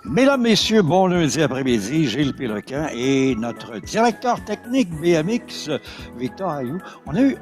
Mesdames, Messieurs, bon lundi après-midi, Gilles Péloquin et notre directeur technique BMX, Victor Ayou. On a eu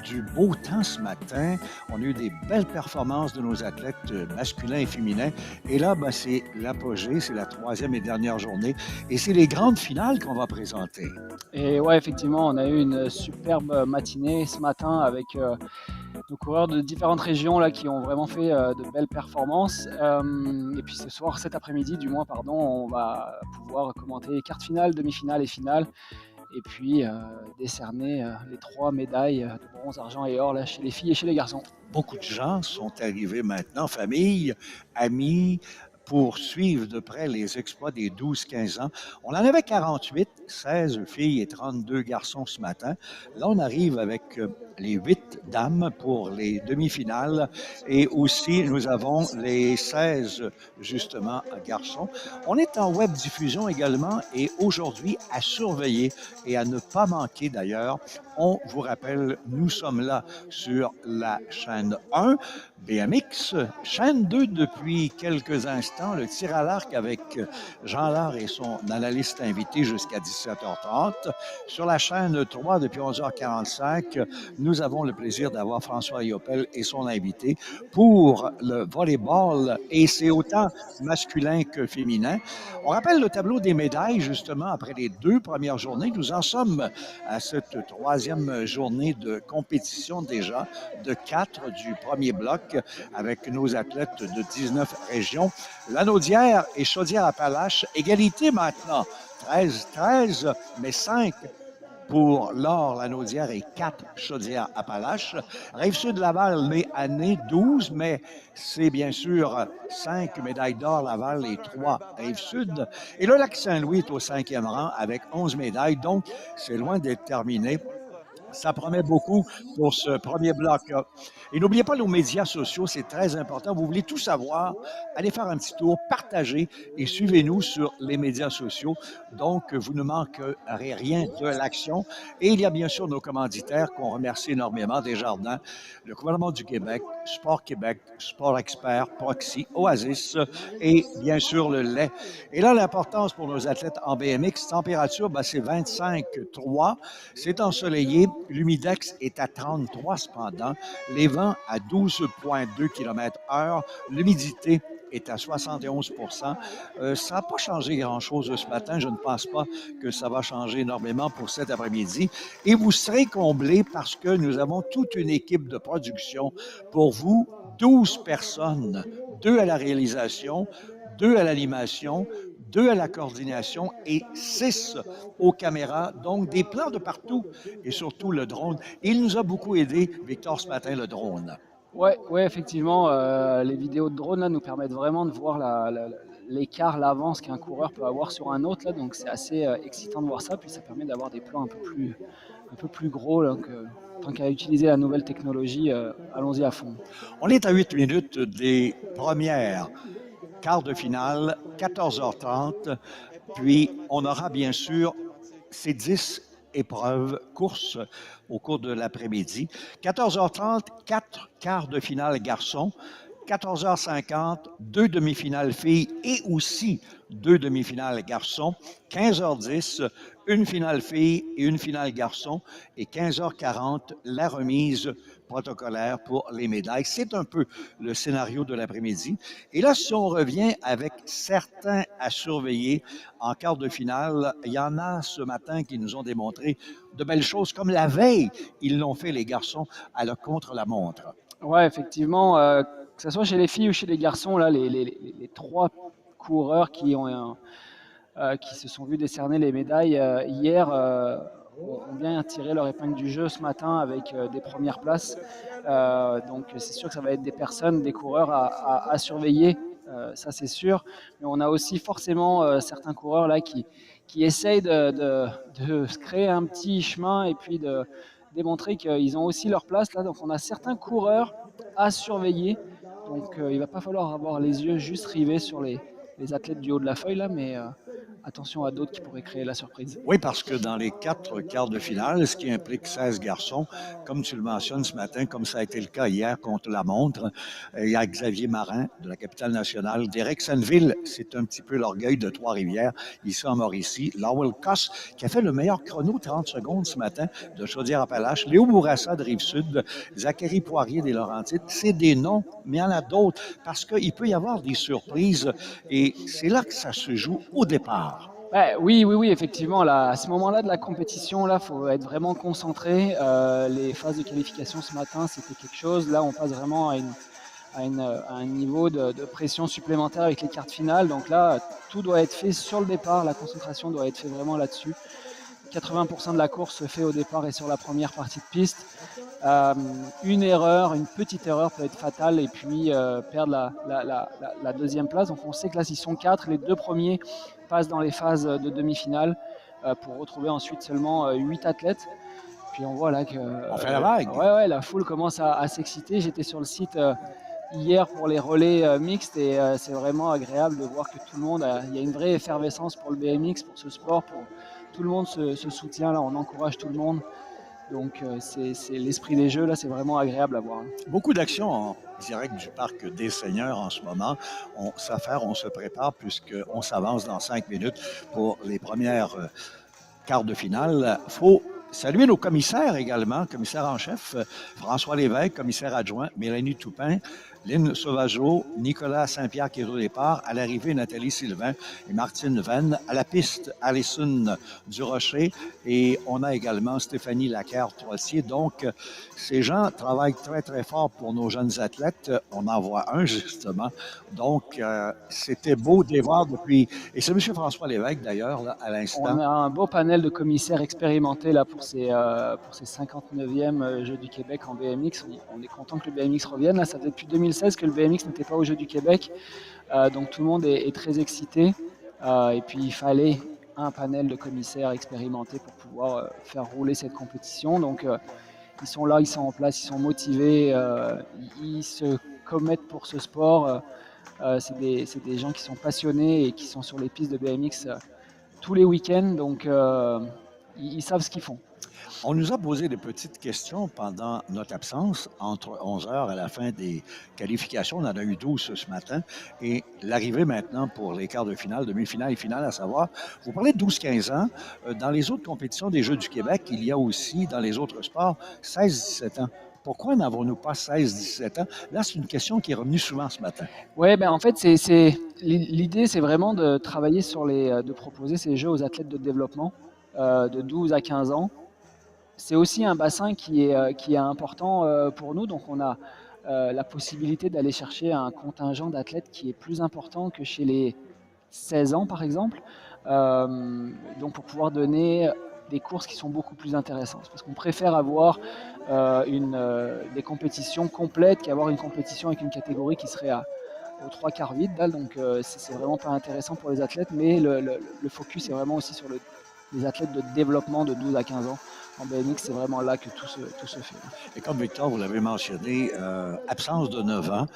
du beau temps ce matin. On a eu des belles performances de nos athlètes masculins et féminins. Et là, ben, c'est l'apogée, c'est la troisième et dernière journée. Et c'est les grandes finales qu'on va présenter. Et ouais, effectivement, on a eu une superbe matinée ce matin avec nos coureurs de différentes régions là, qui ont vraiment fait de belles performances. Et puis ce soir, cet après-midi, du moins, pardon, on va pouvoir commenter quart de finale, demi-finale et finale. Et puis décerner les trois médailles de bronze, argent et or là, chez les filles et chez les garçons. Beaucoup de gens sont arrivés maintenant, famille, amis, pour suivre de près les exploits des 12-15 ans. On en avait 48, 16 filles et 32 garçons ce matin. Là, on arrive avec les 8 dames pour les demi-finales et aussi nous avons les 16 justement garçons. On est en web diffusion également et aujourd'hui à surveiller et à ne pas manquer d'ailleurs. On vous rappelle, nous sommes là sur la chaîne 1, BMX, chaîne 2 depuis quelques instants, le tir à l'arc avec Jean Lard et son analyste invité jusqu'à 17h30. Sur la chaîne 3 depuis 11h45, nous avons le plaisir d'avoir François Yopel et son invité pour le volleyball et c'est autant masculin que féminin. On rappelle le tableau des médailles justement après les deux premières journées. Nous en sommes à cette troisième journée de compétition déjà de 4 du premier bloc avec nos athlètes de 19 régions. Lanaudière et Chaudière-Appalaches, égalité maintenant. 13-13, mais 5 pour l'or, Lanaudière et 4 Chaudière-Appalaches. Rive-Sud-Laval, nez à nez, 12, mais c'est bien sûr 5 médailles d'or, Laval et 3 Rive-Sud. Et le Lac-Saint-Louis est au 5e rang avec 11 médailles, donc c'est loin d'être terminé. Ça promet beaucoup pour ce premier bloc. Et n'oubliez pas nos médias sociaux, c'est très important. Vous voulez tout savoir, allez faire un petit tour, partagez et suivez-nous sur les médias sociaux. Donc, vous ne manquerez rien de l'action. Et il y a bien sûr nos commanditaires qu'on remercie énormément, Desjardins, le gouvernement du Québec, Sport Québec, Sport Expert, Proxy, Oasis et bien sûr le lait. Et là, l'importance pour nos athlètes en BMX, température, ben, c'est 25,3. C'est ensoleillé. L'humidex est à 33 cependant. Les vents à 12,2 km/h. L'humidité est à 71 Ça n'a pas changé grand-chose ce matin. Je ne pense pas que ça va changer énormément pour cet après-midi. Et vous serez comblés parce que nous avons toute une équipe de production pour vous. 12 personnes, 2 à la réalisation, 2 à l'animation, 2 à la coordination et 6 aux caméras. Donc, des plans de partout et surtout le drone. Il nous a beaucoup aidé, Victor, ce matin, le drone. Ouais, ouais, effectivement, les vidéos de drone là nous permettent vraiment de voir l'écart, l'avance qu'un coureur peut avoir sur un autre là, donc c'est assez excitant de voir ça. Puis ça permet d'avoir des plans un peu plus gros là, tant qu'à utiliser la nouvelle technologie, allons-y à fond. On est à 8 minutes des premières quarts de finale, 14h30. Puis, on aura bien sûr ces 10 épreuves, courses au cours de l'après-midi. 14h30, 4 quarts de finale garçons. 14h50, 2 demi-finales filles et aussi 2 demi-finales garçons. 15h10, une finale fille et une finale garçon. Et 15h40, la remise protocolaire pour les médailles. C'est un peu le scénario de l'après-midi. Et là, si on revient avec certains à surveiller en quart de finale, il y en a ce matin qui nous ont démontré de belles choses, comme la veille, ils l'ont fait les garçons à la contre-la-montre. Ouais, effectivement, que ce soit chez les filles ou chez les garçons, là, les trois coureurs qui se sont vus décerner les médailles hier ont bien tiré leur épingle du jeu ce matin avec des premières places. Donc c'est sûr que ça va être des personnes, des coureurs à surveiller, ça c'est sûr. Mais on a aussi forcément certains coureurs là qui essayent de se créer un petit chemin et puis de démontrer qu'ils ont aussi leur place là. Donc on a certains coureurs à surveiller. Donc il ne va pas falloir avoir les yeux juste rivés sur les athlètes du haut de la feuille là, mais attention à d'autres qui pourraient créer la surprise. Oui, parce que dans les 4 quarts de finale, ce qui implique 16 garçons, comme tu le mentionnes ce matin, comme ça a été le cas hier contre la montre, il y a Xavier Marin de la capitale nationale, Derek Senneville, c'est un petit peu l'orgueil de Trois-Rivières, ici en Mauricie, Lowell Koss, qui a fait le meilleur chrono 30 secondes ce matin de Chaudière-Appalaches, Léo Bourassa de Rive-Sud, Zachary Poirier des Laurentides, c'est des noms, mais il y en a d'autres, parce qu'il peut y avoir des surprises, et c'est là que ça se joue au départ. Ouais, oui, effectivement. Là, à ce moment-là de la compétition, là, faut être vraiment concentré. Les phases de qualification ce matin, c'était quelque chose. Là, on passe vraiment à un niveau de pression supplémentaire avec les quarts finales. Donc là, tout doit être fait sur le départ. La concentration doit être faite vraiment là-dessus. 80% de la course se fait au départ et sur la première partie de piste. Une petite erreur peut être fatale et puis perdre la deuxième place. Donc on sait que là, s'ils sont 4, les 2 premiers passent dans les phases de demi-finale pour retrouver ensuite seulement 8 athlètes. Puis on voit là que On fait la vague. ouais, la foule commence à s'exciter. J'étais sur le site hier pour les relais mixtes et c'est vraiment agréable de voir que tout le monde, il y a une vraie effervescence pour le BMX, pour ce sport, tout le monde se soutient là, on encourage tout le monde. Donc c'est l'esprit des jeux, là, c'est vraiment agréable à voir. Beaucoup d'actions en direct du Parc des Seigneurs en ce moment. On s'affaire, on se prépare puisqu'on s'avance dans 5 minutes pour les premières quarts de finale. Faut saluer nos commissaires également, commissaire en chef, François Lévesque, commissaire adjoint, Mélanie Toupin, Lynn Sauvageau, Nicolas Saint-Pierre qui est au départ, à l'arrivée Nathalie Sylvain et Martine Venn, à la piste Alison Durocher et on a également Stéphanie Lacaire-Troisier. Donc, ces gens travaillent très, très fort pour nos jeunes athlètes. On en voit un, justement. Donc, c'était beau de les voir depuis... Et c'est M. François Lévesque, d'ailleurs, là, à l'instant. On a un beau panel de commissaires expérimentés là pour ces 59e Jeux du Québec en BMX. On est content que le BMX revienne. Là, ça fait depuis 2016 que le BMX n'était pas aux Jeux du Québec. Donc tout le monde est très excité. Et puis il fallait un panel de commissaires expérimentés pour pouvoir faire rouler cette compétition. Donc ils sont là, ils sont en place, ils sont motivés, ils se commettent pour ce sport. C'est des gens qui sont passionnés et qui sont sur les pistes de BMX tous les week-ends, donc ils savent ce qu'ils font. On nous a posé des petites questions pendant notre absence, entre 11 heures à la fin des qualifications. On en a eu 12 ce matin. Et l'arrivée maintenant pour les quarts de finale, demi-finale et finale, à savoir, vous parlez de 12-15 ans. Dans les autres compétitions des Jeux du Québec, il y a aussi, dans les autres sports, 16-17 ans. Pourquoi n'avons-nous pas 16-17 ans? Là, c'est une question qui est revenue souvent ce matin. Oui, ben en fait, l'idée, c'est vraiment de travailler de proposer ces jeux aux athlètes de développement de 12 à 15 ans. C'est aussi un bassin qui est important pour nous, donc on a la possibilité d'aller chercher un contingent d'athlètes qui est plus important que chez les 16 ans, par exemple, donc pour pouvoir donner des courses qui sont beaucoup plus intéressantes. Parce qu'on préfère avoir des compétitions complètes qu'avoir une compétition avec une catégorie qui serait aux 3 quarts vide. Donc c'est vraiment pas intéressant pour les athlètes, mais le focus est vraiment aussi sur les athlètes de développement de 12 à 15 ans. En BMX, c'est vraiment là que tout se fait. Et comme Victor, vous l'avez mentionné, absence de 9 ans,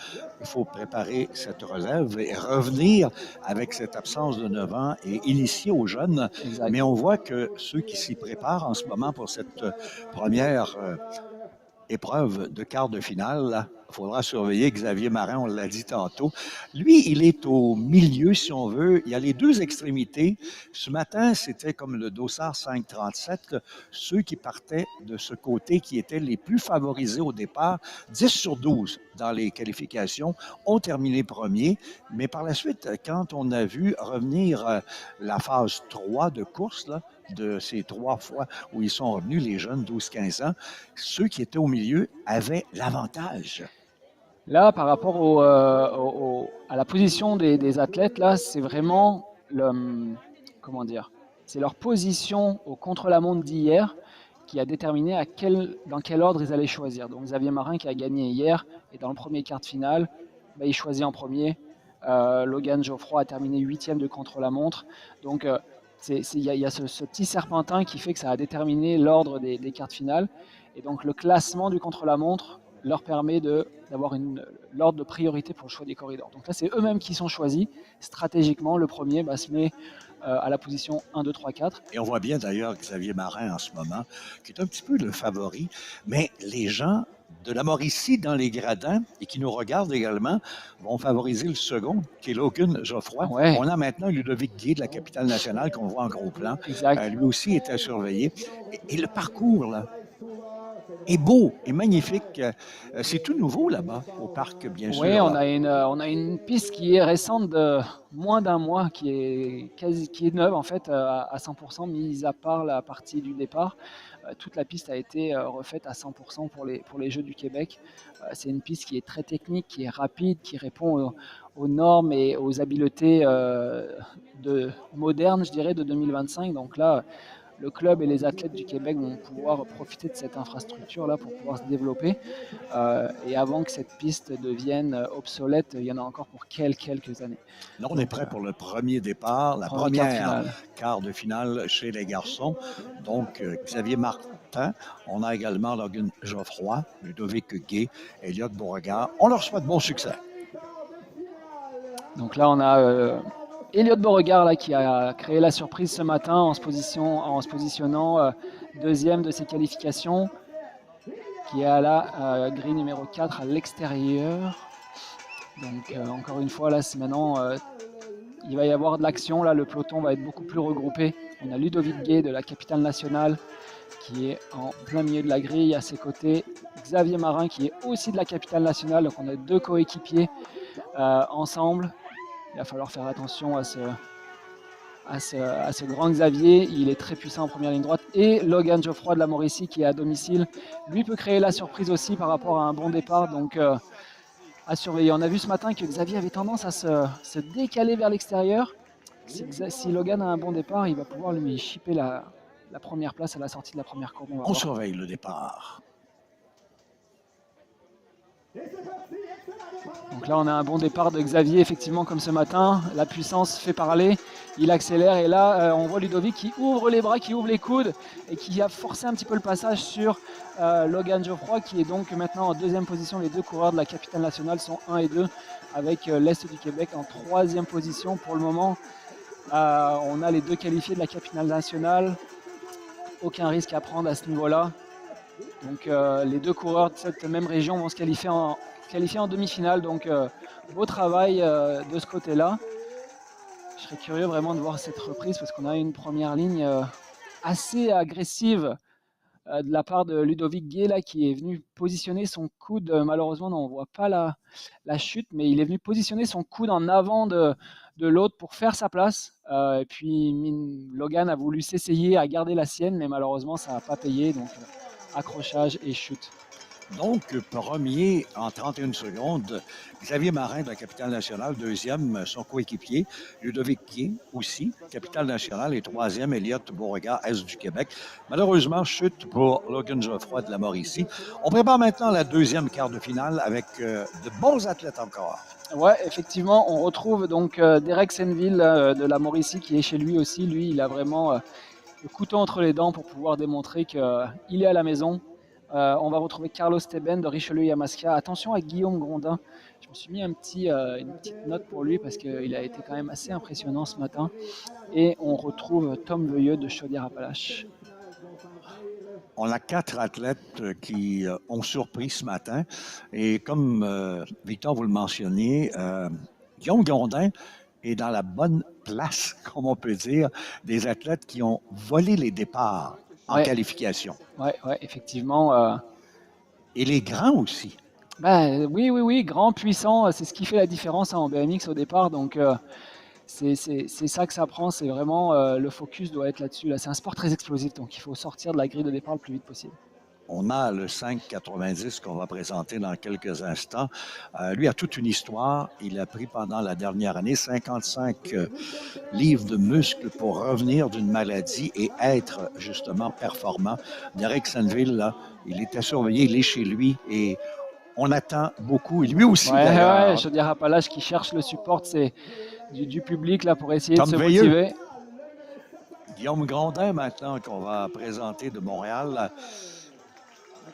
il faut préparer cette relève et revenir avec cette absence de 9 ans et initier aux jeunes. Exact. Mais on voit que ceux qui s'y préparent en ce moment pour cette première épreuve de quart de finale, il faudra surveiller Xavier Marin, on l'a dit tantôt. Lui, il est au milieu, si on veut. Il y a les deux extrémités. Ce matin, c'était comme le dossard 537, ceux qui partaient de ce côté, qui étaient les plus favorisés au départ, 10 sur 12 dans les qualifications, ont terminé premier. Mais par la suite, quand on a vu revenir la phase 3 de course, là, de ces 3 fois où ils sont revenus, les jeunes 12-15 ans, ceux qui étaient au milieu avaient l'avantage. Là, par rapport à la position des athlètes, là, c'est vraiment comment dire, c'est leur position au contre-la-montre d'hier qui a déterminé dans quel ordre ils allaient choisir. Donc Xavier Marin qui a gagné hier et dans le premier quart de finale, il choisit en premier. Logan Geoffroy a terminé 8e de contre-la-montre. Donc il y a ce petit serpentin qui fait que ça a déterminé l'ordre des quarts de finale. Et donc le classement du contre-la-montre leur permet d'avoir l'ordre de priorité pour le choix des corridors. Donc là, c'est eux-mêmes qui sont choisis. Stratégiquement, le premier se met à la position 1, 2, 3, 4. Et on voit bien d'ailleurs Xavier Marin en ce moment, qui est un petit peu le favori, mais les gens de la Mauricie dans les gradins et qui nous regardent également vont favoriser le second, qui est Logan Geoffroy. Ouais. On a maintenant Ludovic Gué de la capitale nationale qu'on voit en gros plan. Exact. Lui aussi est à surveiller. Et le parcours, là, est beau et magnifique. C'est tout nouveau là-bas, au parc, bien sûr. Oui, on a une piste qui est récente de moins d'un mois, qui est neuve en fait à 100%, mis à part la partie du départ. Toute la piste a été refaite à 100% pour les Jeux du Québec. C'est une piste qui est très technique, qui est rapide, qui répond aux normes et aux habiletés modernes, je dirais, de 2025. Donc là, le club et les athlètes du Québec vont pouvoir profiter de cette infrastructure-là pour pouvoir se développer. Et avant que cette piste devienne obsolète, il y en a encore pour quelques années. Là, on est prêt pour le premier départ, la première quart de finale chez les garçons. Donc, Xavier Martin, on a également Logan Geoffroy, Ludovic Gué, Elliott Beauregard. On leur souhaite bon succès. Donc là, on a Elliott Beauregard là, qui a créé la surprise ce matin en se positionnant deuxième de ses qualifications, qui est à la grille numéro 4 à l'extérieur. Donc encore une fois, là, c'est maintenant, il va y avoir de l'action. Là, le peloton va être beaucoup plus regroupé. On a Ludovic Gué de la capitale nationale qui est en plein milieu de la grille. À ses côtés, Xavier Marin qui est aussi de la capitale nationale. Donc on a deux coéquipiers ensemble. Il va falloir faire attention à ce grand Xavier. Il est très puissant en première ligne droite. Et Logan Geoffroy de la Mauricie qui est à domicile. Lui peut créer la surprise aussi par rapport à un bon départ. Donc à surveiller. On a vu ce matin que Xavier avait tendance à se décaler vers l'extérieur. Si Logan a un bon départ, il va pouvoir lui chipper la première place à la sortie de la première courbe. On surveille le départ. Donc là, on a un bon départ de Xavier, effectivement, comme ce matin. La puissance fait parler, il accélère. Et là, on voit Ludovic qui ouvre les bras, qui ouvre les coudes et qui a forcé un petit peu le passage sur Logan Geoffroy, qui est donc maintenant en deuxième position. Les deux coureurs de la capitale nationale sont 1 et 2, avec l'Est du Québec en troisième position. Pour le moment, on a les deux qualifiés de la capitale nationale. Aucun risque à prendre à ce niveau-là. Donc les deux coureurs de cette même région vont se qualifier en demi-finale, donc beau travail de ce côté-là. Je serais curieux vraiment de voir cette reprise parce qu'on a une première ligne assez agressive de la part de Ludovic Gué là, qui est venu positionner son coude. Malheureusement, on ne voit pas la chute, mais il est venu positionner son coude en avant de l'autre pour faire sa place. Et puis Logan a voulu s'essayer à garder la sienne, mais malheureusement, ça n'a pas payé. Donc accrochage et chute. Donc, premier en 31 secondes, Xavier Marin de la capitale nationale, deuxième, son coéquipier, Ludovic Gué aussi, capitale nationale, et troisième, Elliott Beauregard, Est du Québec. Malheureusement, chute pour Logan Geoffroy de la Mauricie. On prépare maintenant la deuxième quart de finale avec de bons athlètes encore. Ouais, effectivement, on retrouve donc Derek Senville de la Mauricie qui est chez lui aussi. Lui, il a vraiment le couteau entre les dents pour pouvoir démontrer qu'il est à la maison. On va retrouver Carlos Teben de Richelieu-Yamaska. Attention à Guillaume Grondin. Je me suis mis une petite note pour lui parce qu'il a été quand même assez impressionnant ce matin. Et on retrouve Tom Veuilleux de Chaudière-Appalaches. On a 4 athlètes qui ont surpris ce matin. Et comme Victor, vous le mentionniez, Guillaume Grondin est dans la bonne place, comme on peut dire, des athlètes qui ont volé les départs en qualification. Ouais, effectivement. Et les grands aussi. Oui, grand, puissant, c'est ce qui fait la différence en BMX au départ. Donc c'est ça que ça prend, c'est vraiment le focus doit être là-dessus. Là. C'est un sport très explosif, donc il faut sortir de la grille de départ le plus vite possible. On a le 5,90 qu'on va présenter dans quelques instants. Lui a toute une histoire. Il a pris pendant la dernière année 55 livres de muscles pour revenir d'une maladie et être justement performant. Derek Senville, là, il était surveillé, il est chez lui et on attend beaucoup. Et lui aussi, d'ailleurs. Chaudière-Appalaches qui cherche le support du public là, pour essayer de se motiver. Guillaume Grondin, maintenant, qu'on va présenter de Montréal.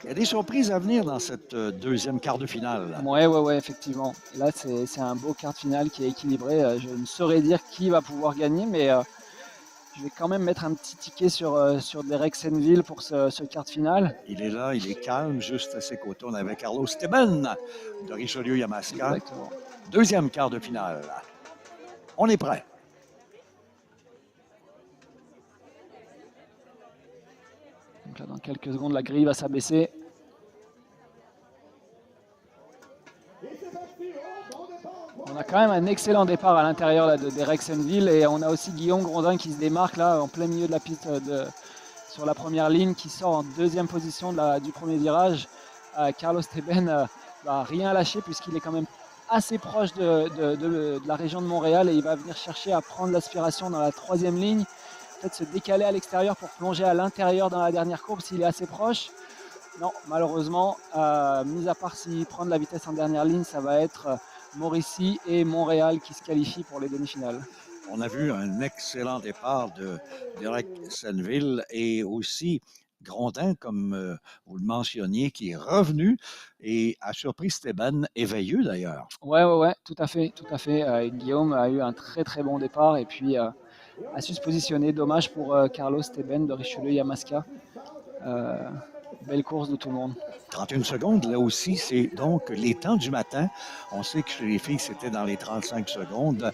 Il y a des surprises à venir dans cette deuxième quart de finale. Ouais, effectivement. Là, c'est un beau quart de finale qui est équilibré. Je ne saurais dire qui va pouvoir gagner, mais je vais quand même mettre un petit ticket sur Derek Senville pour ce quart de finale. Il est là, il est calme, juste à ses côtés. On avait Carlos Teben de Richelieu-Yamaska. Exactement. Deuxième quart de finale. On est prêt. Donc là, dans quelques secondes, la grille va s'abaisser. On a quand même un excellent départ à l'intérieur là, de Derek Senville et on a aussi Guillaume Grondin qui se démarque là en plein milieu de la piste sur la première ligne, qui sort en deuxième position du premier virage. Carlos Teben va rien lâcher puisqu'il est quand même assez proche de la région de Montréal et il va venir chercher à prendre l'aspiration dans la troisième ligne, peut-être se décaler à l'extérieur pour plonger à l'intérieur dans la dernière courbe s'il est assez proche. Non, malheureusement, mis à part s'il prend de la vitesse en dernière ligne, ça va être Mauricie et Montréal qui se qualifient pour les demi-finales. On a vu un excellent départ de Derek Senville et aussi Grondin, comme vous le mentionniez, qui est revenu et a surpris Steban, éveilleux d'ailleurs. Ouais, tout à fait. Guillaume a eu un très très bon départ et puis a su se positionner. Dommage pour Carlos Teben de Richelieu-Yamaska. Belle course de tout le monde. 31 secondes, là aussi, c'est donc les temps du matin. On sait que chez les filles, c'était dans les 35 secondes.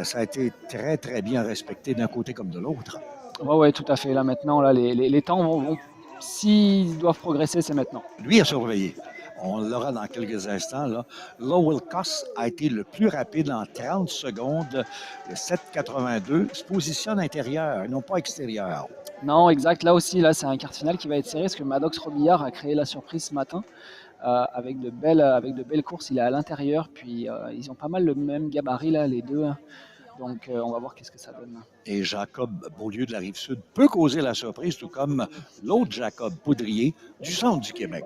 Ça a été très, très bien respecté d'un côté comme de l'autre. Ouais, tout à fait. Là maintenant, là, les temps vont s'ils doivent progresser, c'est maintenant. Lui a surveillé. On l'aura dans quelques instants. Là. Lowell Koss a été le plus rapide en 30 secondes. Le 7,82 se positionne intérieur, non pas extérieur. Non, exact. Là aussi, là, c'est un quart de finale qui va être serré parce que Maddox Robillard a créé la surprise ce matin avec de belles courses. Il est à l'intérieur, puis ils ont pas mal le même gabarit là, les deux. Donc, on va voir qu'est-ce que ça donne. Et Jacob Beaulieu de la Rive-Sud peut causer la surprise, tout comme l'autre Jacob Poudrier du centre du Québec.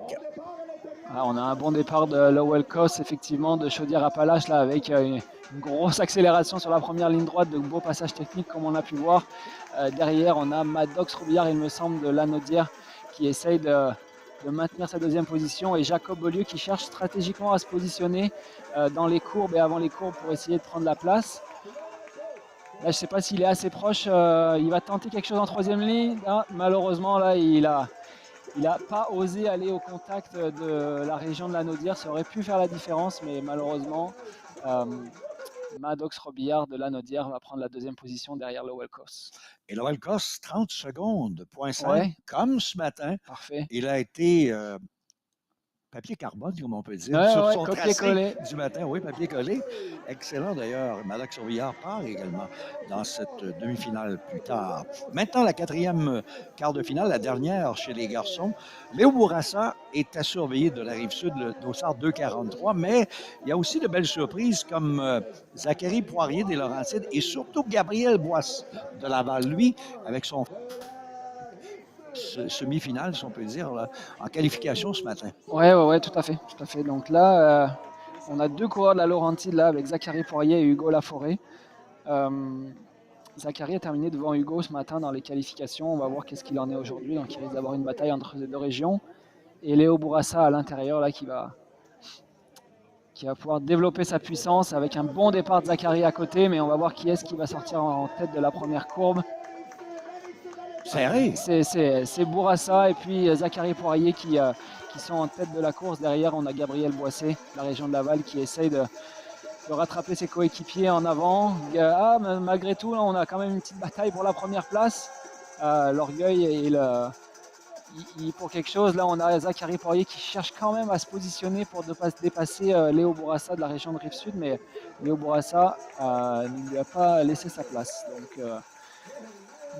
Ah, on a un bon départ de Lowell Koss, effectivement, de Chaudière-Appalaches, là, avec une grosse accélération sur la première ligne droite, de beaux passages techniques, comme on a pu voir. Derrière, on a Maddox Robillard, il me semble, de Lanaudière, qui essaye de maintenir sa deuxième position, et Jacob Beaulieu qui cherche stratégiquement à se positionner dans les courbes et avant les courbes pour essayer de prendre la place. Là, je ne sais pas s'il est assez proche. Il va tenter quelque chose en troisième ligne. Ah, malheureusement, là, il n'a pas osé aller au contact de la région de Lanaudière. Ça aurait pu faire la différence, mais malheureusement, Maddox Robillard de Lanaudière va prendre la deuxième position derrière Lowell Koss. Et Lowell Koss, 30 secondes, 0.5, Ouais. comme ce matin. Parfait. Il a été papier carbone, comme on peut dire, Ouais, sur son copier tracé collé du matin. Oui, papier collé. Excellent d'ailleurs. Maddox Robillard part également dans cette demi-finale plus tard. Maintenant, la quatrième quart de finale, la dernière chez les garçons. Léo Bourassa est à surveiller de la Rive-Sud, le dossard 2,43, mais il y a aussi de belles surprises comme Zachary Poirier des Laurentides et surtout Gabriel Boisse de Laval. Lui, avec son semi-finale, si on peut dire, là, en qualification ce matin. Ouais, tout à fait. Donc là, on a deux coureurs de la Laurentide là, avec Zachary Poirier et Hugo Laforêt. Zachary a terminé devant Hugo ce matin dans les qualifications. On va voir qu'est-ce qu'il en est aujourd'hui. Donc il risque d'avoir une bataille entre ces deux régions. Et Léo Bourassa à l'intérieur là qui va pouvoir développer sa puissance avec un bon départ de Zachary à côté. Mais on va voir qui est-ce qui va sortir en tête de la première courbe. Serré. C'est Bourassa et puis Zachary Poirier qui sont en tête de la course. Derrière, on a Gabriel Boissé, la région de Laval, qui essaye de rattraper ses coéquipiers en avant. Malgré tout, là, on a quand même une petite bataille pour la première place. L'orgueil et pour quelque chose. Là, on a Zachary Poirier qui cherche quand même à se positionner pour dépasser Léo Bourassa de la région de Rive-Sud, mais Léo Bourassa ne lui a pas laissé sa place. Donc,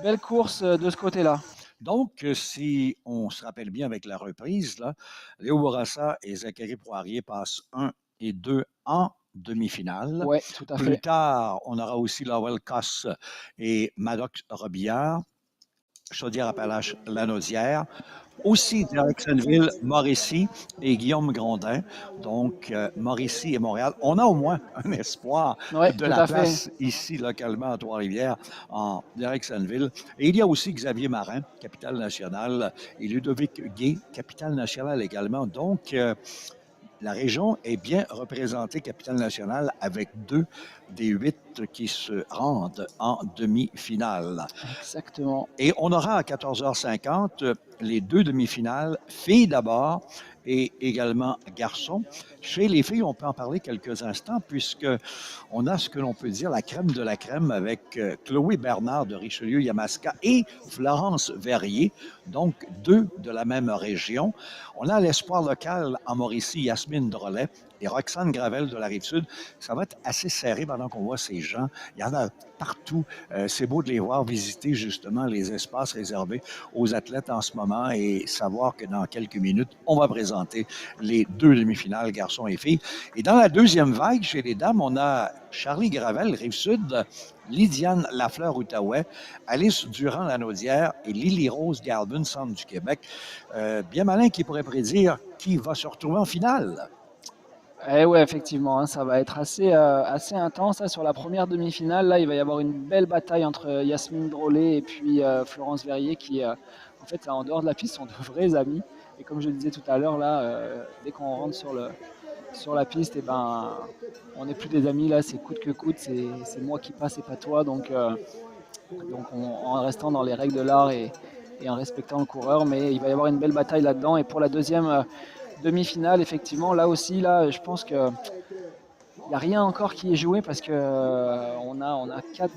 belle course de ce côté-là. Donc, si on se rappelle bien avec la reprise, là, Léo Bourassa et Zachary Poirier passent 1 et 2 en demi-finale. Oui, tout à fait. Plus tard, on aura aussi Lowell Koss et Maddox Robillard. Chaudière-Appalaches, Lanaudière. Aussi Jacksonville, Mauricie et Guillaume Grondin. Donc, Mauricie et Montréal. On a au moins un espoir Ouais, de tout la à fait. place ici, localement, à Trois-Rivières, en Jacksonville. Et il y a aussi Xavier Marin, capitale nationale, et Ludovic Gay, capitale nationale également. Donc, la région est bien représentée, capitale nationale, avec 2 des 8 qui se rendent en demi-finale. Exactement. Et on aura à 14h50 les 2 demi-finales, filles d'abord et également garçons. Chez les filles, on peut en parler quelques instants puisque on a ce que l'on peut dire la crème de la crème avec Chloé Bernard de Richelieu-Yamaska et Florence Verrier, donc 2 de la même région. On a l'espoir local en Mauricie, Yasmine Drolet et Roxane Gravel de la Rive-Sud. Ça va être assez serré pendant qu'on voit ces gens. Il y en a partout. C'est beau de les voir visiter justement les espaces réservés aux athlètes en ce moment et savoir que dans quelques minutes, on va présenter les 2 demi-finales, garçons et filles. Et dans la deuxième vague, chez les dames, on a Charlie Gravel, Rive-Sud, Lydiane Lafleur-Outaouais, Alice Durand-Lanaudière et Lily-Rose Galvin, Centre du Québec. Bien malin qui pourrait prédire qui va se retrouver en finale. Eh ouais, effectivement, hein, ça va être assez intense. Là, sur la première demi-finale, là, il va y avoir une belle bataille entre Yasmine Drolet et puis Florence Verrier qui, en fait, là, en dehors de la piste, sont de vrais amis. Et comme je le disais tout à l'heure, là, dès qu'on rentre sur la piste, et ben, on n'est plus des amis. Là, c'est coûte que coûte. C'est moi qui passe et pas toi. Donc en restant dans les règles de l'art et en respectant le coureur. Mais il va y avoir une belle bataille là-dedans. Et pour la deuxième demi-finale, effectivement, là aussi, là, je pense que il n'y a rien encore qui est joué parce que on a 4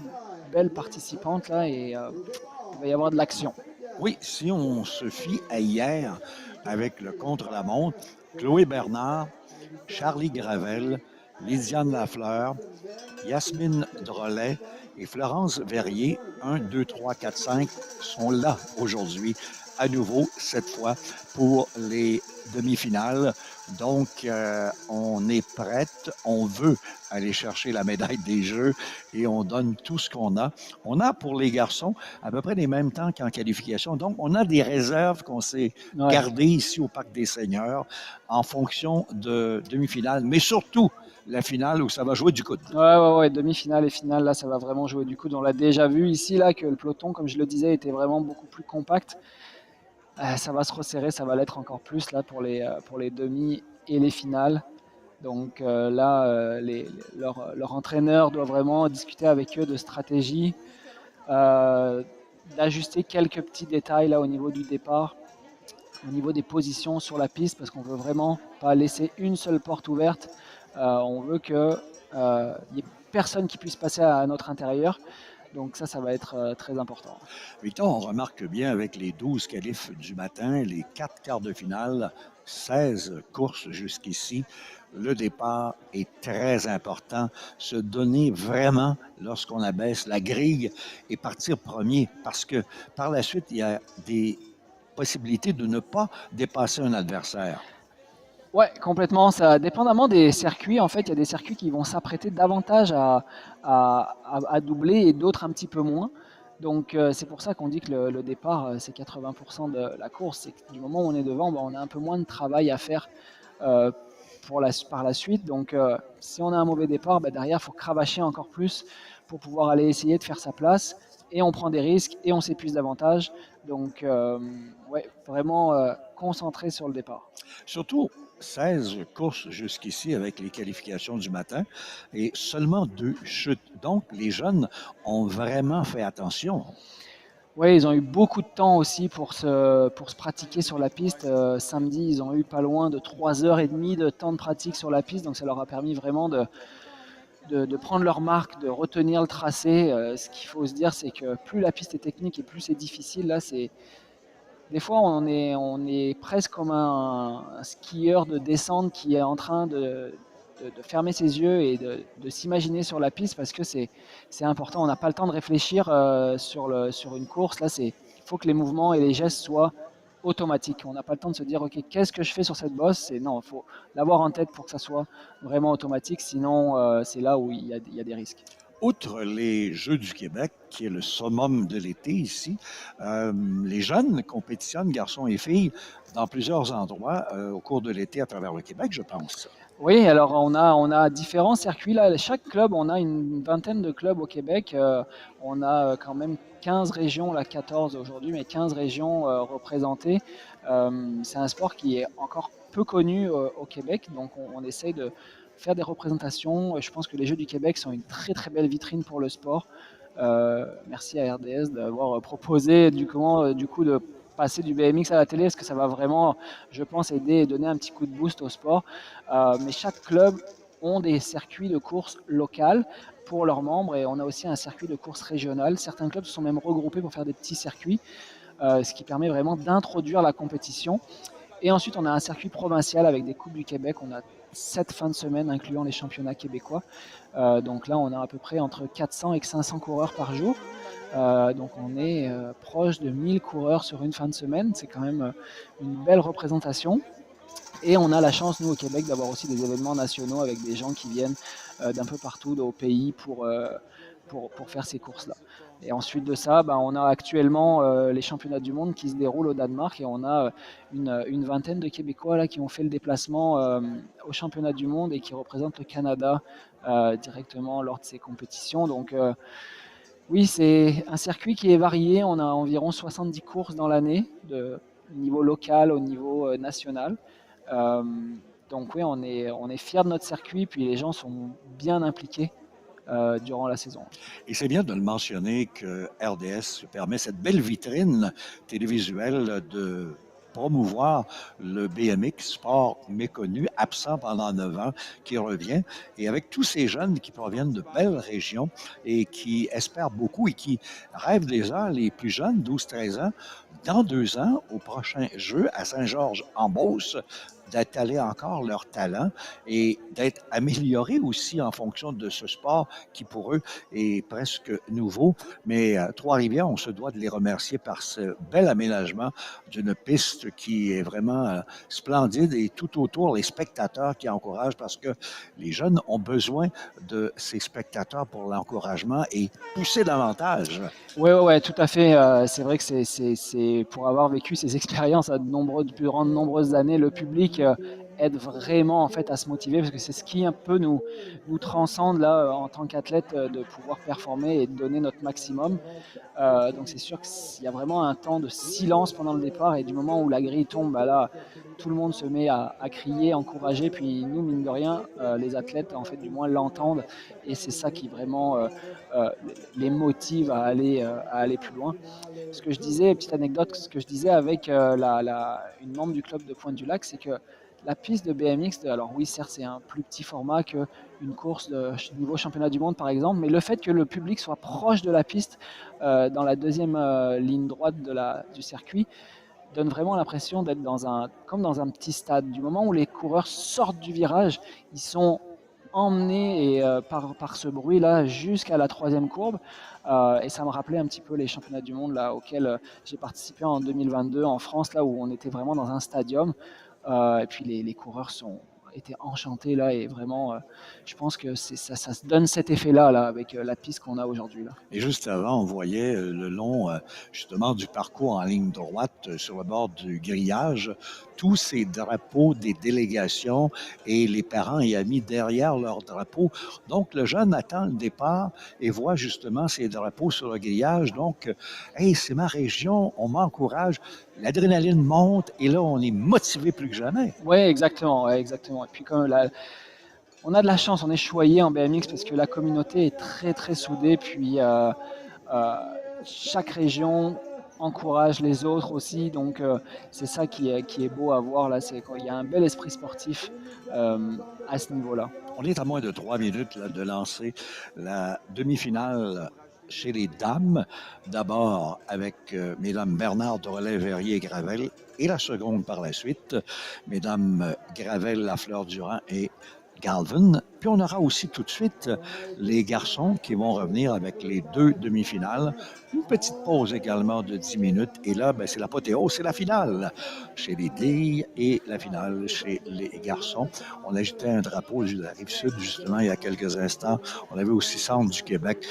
belles participantes là et il va y avoir de l'action. Oui, si on se fie à hier avec le contre-la-montre, Chloé Bernard, Charlie Gravel, Lydiane Lafleur, Yasmine Drolet et Florence Verrier, 1, 2, 3, 4, 5, sont là aujourd'hui, à nouveau, cette fois, pour les demi-finales. Donc, on est prête, on veut aller chercher la médaille des Jeux et on donne tout ce qu'on a. On a pour les garçons à peu près les mêmes temps qu'en qualification. Donc, on a des réserves qu'on s'est Ouais. gardées ici au Parc des Seigneurs en fonction de demi-finale, mais surtout la finale où ça va jouer du coude. Ouais, demi-finale et finale, là, ça va vraiment jouer du coup. On l'a déjà vu ici, là, que le peloton, comme je le disais, était vraiment beaucoup plus compact. Ça va se resserrer, ça va l'être encore plus là pour les demi et les finales. Donc là, leur entraîneur doit vraiment discuter avec eux de stratégie, euh, d'ajuster quelques petits détails là au niveau du départ, au niveau des positions sur la piste, parce qu'on veut vraiment pas laisser une seule porte ouverte. On veut que il n'y ait personne qui puisse passer à notre intérieur. Donc ça va être très important. Victor, on remarque bien avec les 12 qualifs du matin, les 4 quarts de finale, 16 courses jusqu'ici, le départ est très important. Se donner vraiment, lorsqu'on abaisse la grille, et partir premier, parce que par la suite, il y a des possibilités de ne pas dépasser un adversaire. Ouais, complètement. Ça, dépendamment des circuits, en fait, il y a des circuits qui vont s'apprêter davantage à doubler et d'autres un petit peu moins. Donc, c'est pour ça qu'on dit que le départ, c'est 80% de la course. C'est que du moment où on est devant, bah, on a un peu moins de travail à faire euh, par la suite. Donc, si on a un mauvais départ, bah, derrière, il faut cravacher encore plus pour pouvoir aller essayer de faire sa place. Et on prend des risques et on s'épuise davantage. Donc, ouais, vraiment concentré sur le départ. Surtout 16 courses jusqu'ici avec les qualifications du matin et seulement 2 chutes. Donc, les jeunes ont vraiment fait attention. Oui, ils ont eu beaucoup de temps aussi pour se pratiquer sur la piste. Samedi, ils ont eu pas loin de 3 heures et demie de temps de pratique sur la piste, donc ça leur a permis vraiment de prendre leur marque, de retenir le tracé. Ce qu'il faut se dire, c'est que plus la piste est technique et plus c'est difficile. Là, des fois, on est presque comme un skieur de descente qui est en train de fermer ses yeux et de s'imaginer sur la piste parce que c'est important. On n'a pas le temps de réfléchir sur une course. Là, il faut que les mouvements et les gestes soient automatiques. On n'a pas le temps de se dire, OK, qu'est-ce que je fais sur cette bosse? Non, il faut l'avoir en tête pour que ça soit vraiment automatique. Sinon, c'est là où il y a des risques. outre les Jeux du Québec, qui est le summum de l'été ici, les jeunes compétitionnent, garçons et filles, dans plusieurs endroits au cours de l'été à travers le Québec, je pense. Oui, alors on a différents circuits là. Chaque club, on a une vingtaine de clubs au Québec. On a quand même 15 régions, là 14 aujourd'hui, mais 15 régions représentées. C'est un sport qui est encore peu connu au Québec, donc on essaye de faire des représentations. Je pense que les Jeux du Québec sont une très très belle vitrine pour le sport. Merci à RDS d'avoir proposé du coup de passer du BMX à la télé, parce que ça va vraiment, je pense, aider et donner un petit coup de boost au sport. Mais chaque club ont des circuits de course locales pour leurs membres, et on a aussi un circuit de course régional. Certains clubs se sont même regroupés pour faire des petits circuits, ce qui permet vraiment d'introduire la compétition. Et ensuite, on a un circuit provincial avec des Coupes du Québec. On a 7 fins de semaine, incluant les championnats québécois. Donc là, on a à peu près entre 400 et 500 coureurs par jour. Donc on est proche de 1000 coureurs sur une fin de semaine. C'est quand même une belle représentation. Et on a la chance, nous, au Québec, d'avoir aussi des événements nationaux avec des gens qui viennent d'un peu partout au pays pour faire ces courses-là. Et ensuite de ça, on a actuellement les championnats du monde qui se déroulent au Danemark, et on a une vingtaine de Québécois là, qui ont fait le déplacement au championnat du monde et qui représentent le Canada directement lors de ces compétitions. Donc oui, c'est un circuit qui est varié. On a environ 70 courses dans l'année, au niveau local, au niveau national. Euh, donc oui, on est fiers de notre circuit, puis les gens sont bien impliqués durant la saison. Et c'est bien de le mentionner que RDS permet cette belle vitrine télévisuelle de promouvoir le BMX, sport méconnu, absent pendant 9 ans, qui revient. Et avec tous ces jeunes qui proviennent de belles régions et qui espèrent beaucoup et qui rêvent déjà, les plus jeunes, 12-13 ans, dans 2 ans, au prochain jeu à Saint-Georges-en-Beauce, d'étaler encore leur talent et d'être améliorés aussi en fonction de ce sport qui, pour eux, est presque nouveau. Mais Trois-Rivières, on se doit de les remercier par ce bel aménagement d'une piste qui est vraiment splendide, et tout autour, les spectateurs qui encouragent, parce que les jeunes ont besoin de ces spectateurs pour l'encouragement et pousser davantage. Oui, ouais, ouais, tout à fait. C'est vrai que c'est pour avoir vécu ces expériences durant de nombreuses années, le public aide vraiment en fait à se motiver, parce que c'est ce qui un peu nous transcende là en tant qu'athlète, de pouvoir performer et de donner notre maximum. Donc c'est sûr qu'il y a vraiment un temps de silence pendant le départ, et du moment où la grille tombe, là, tout le monde se met à crier, encourager. Puis nous, mine de rien, les athlètes, en fait, du moins l'entendent, et c'est ça qui vraiment euh, les motive à aller plus loin. Ce que je disais, petite anecdote, ce que je disais avec une membre du club de Pointe-du-Lac, c'est que la piste de BMX, alors oui, certes, c'est un plus petit format qu'une course de niveau championnat du monde, par exemple, mais le fait que le public soit proche de la piste, dans la deuxième ligne droite du circuit, donne vraiment l'impression d'être comme dans un petit stade. Du moment où les coureurs sortent du virage, ils sont emmenés par ce bruit-là jusqu'à la troisième courbe. Et ça me rappelait un petit peu les championnats du monde là, auxquels j'ai participé en 2022 en France, là où on était vraiment dans un stadium. Et puis les coureurs étaient enchantés là, et vraiment, je pense que ça se donne cet effet-là là, avec la piste qu'on a aujourd'hui là. Et juste avant, on voyait le long, justement, du parcours en ligne droite sur le bord du grillage, tous ces drapeaux des délégations et les parents et amis derrière leurs drapeaux. Donc, le jeune attend le départ et voit justement ces drapeaux sur le grillage. Donc, hey, c'est ma région, on m'encourage, l'adrénaline monte et là, on est motivé plus que jamais. Oui, exactement, ouais, exactement. Et puis comme on a de la chance, on est choyé en BMX parce que la communauté est très très soudée. Puis euh, chaque région encourage les autres aussi. Donc c'est ça qui est beau à voir là. C'est qu'il y a un bel esprit sportif à ce niveau-là. On est à moins de 3 minutes là, de lancer la demi-finale chez les dames. D'abord avec mesdames Bernard, Drolet, Verrier et Gravel, et la seconde par la suite, mesdames Gravel, Lafleur-Durand et Galvin. Puis on aura aussi tout de suite les garçons qui vont revenir avec les 2 demi-finales. Une petite pause également de 10 minutes. Et là, ben, c'est l'apothéose, c'est la finale chez les filles et la finale chez les garçons. On agitait un drapeau de la Rive-Sud, justement, il y a quelques instants. On avait aussi Centre du Québec.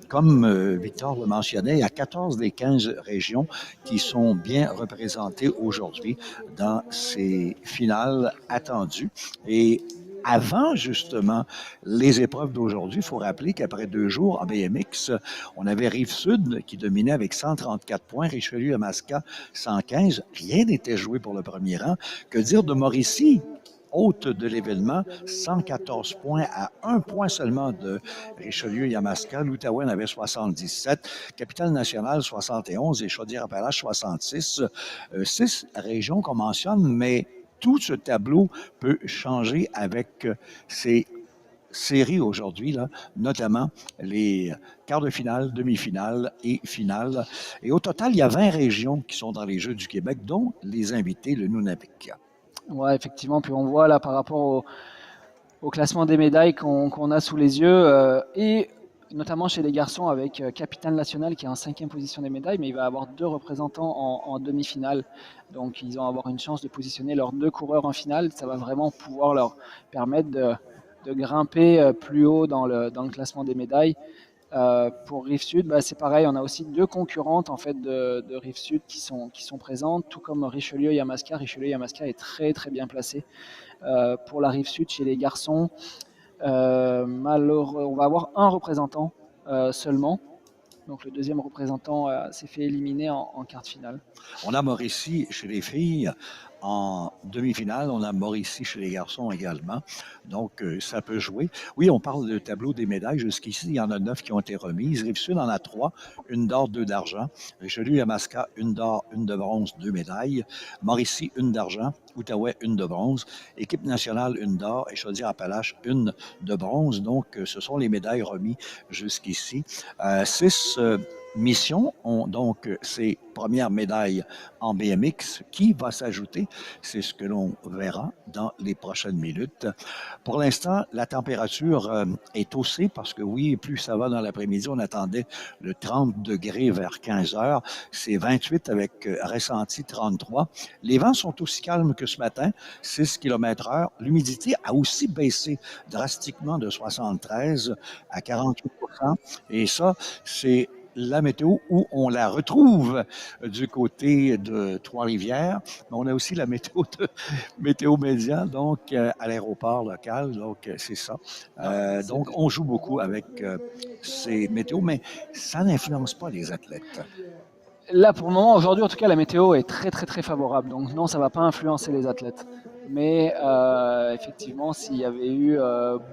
Comme Victor le mentionnait, il y a 14 des 15 régions qui sont bien représentées aujourd'hui dans ces finales attendues. Et avant, justement, les épreuves d'aujourd'hui, il faut rappeler qu'après 2 jours en BMX, on avait Rive-Sud qui dominait avec 134 points, Richelieu-Yamaska 115. Rien n'était joué pour le premier rang. Que dire de Mauricie? Hôte de l'événement, 114 points à 1 point seulement de Richelieu-Yamaska. L'Outaouais en avait 77, Capitale-Nationale 71 et Chaudière-Appalaches 66. 6 régions qu'on mentionne, mais tout ce tableau peut changer avec ces séries aujourd'hui, là, notamment les quarts de finale, demi-finale et finale. Et au total, il y a 20 régions qui sont dans les Jeux du Québec, dont les invités, le Nunavik. Ouais, effectivement. Puis on voit là par rapport au classement des médailles qu'on a sous les yeux, et notamment chez les garçons avec Capitale Nationale qui est en 5e position des médailles, mais il va avoir 2 représentants en demi-finale. Donc ils vont avoir une chance de positionner leurs 2 coureurs en finale. Ça va vraiment pouvoir leur permettre de grimper plus haut dans le classement des médailles. Pour Rive-Sud, bah, c'est pareil, on a aussi 2 concurrentes en fait de Rive-Sud qui sont présentes, tout comme Richelieu-Yamaska. Richelieu-Yamaska est très très bien placé. Pour la Rive-Sud, chez les garçons, malheureux, on va avoir un représentant seulement. Donc le deuxième représentant s'est fait éliminer en quart de finale. On a Mauricie chez les filles en demi-finale. On a Mauricie chez les garçons également. Donc, ça peut jouer. Oui, on parle de tableau des médailles. Jusqu'ici, il y en a 9 qui ont été remises. Rive-Sud en a 3, une d'or, 2 d'argent. Richelieu-Yamaska, une d'or, une de bronze, 2 médailles. Mauricie, une d'argent. Outaouais, une de bronze. Équipe nationale, une d'or. Et Chaudière-Appalaches, une de bronze. Donc, ce sont les médailles remises jusqu'ici. 6 missions ont donc ces premières médailles en BMX. Qui va s'ajouter? C'est ce que l'on verra dans les prochaines minutes. Pour l'instant, la température est haussée parce que oui, plus ça va dans l'après-midi, on attendait le 30 degrés vers 15 heures. C'est 28 avec ressenti 33. Les vents sont aussi calmes que ce matin, 6 km/h. L'humidité a aussi baissé drastiquement de 73 à 48%. Et ça, c'est la météo où on la retrouve du côté de Trois-Rivières. Mais on a aussi la météo de Météo Média, donc à l'aéroport local. Donc, c'est ça. Donc, on joue beaucoup avec ces météos, mais ça n'influence pas les athlètes. Là, pour le moment, aujourd'hui, en tout cas, la météo est très, très, très favorable. Donc, non, ça ne va pas influencer les athlètes. Mais effectivement, s'il y avait eu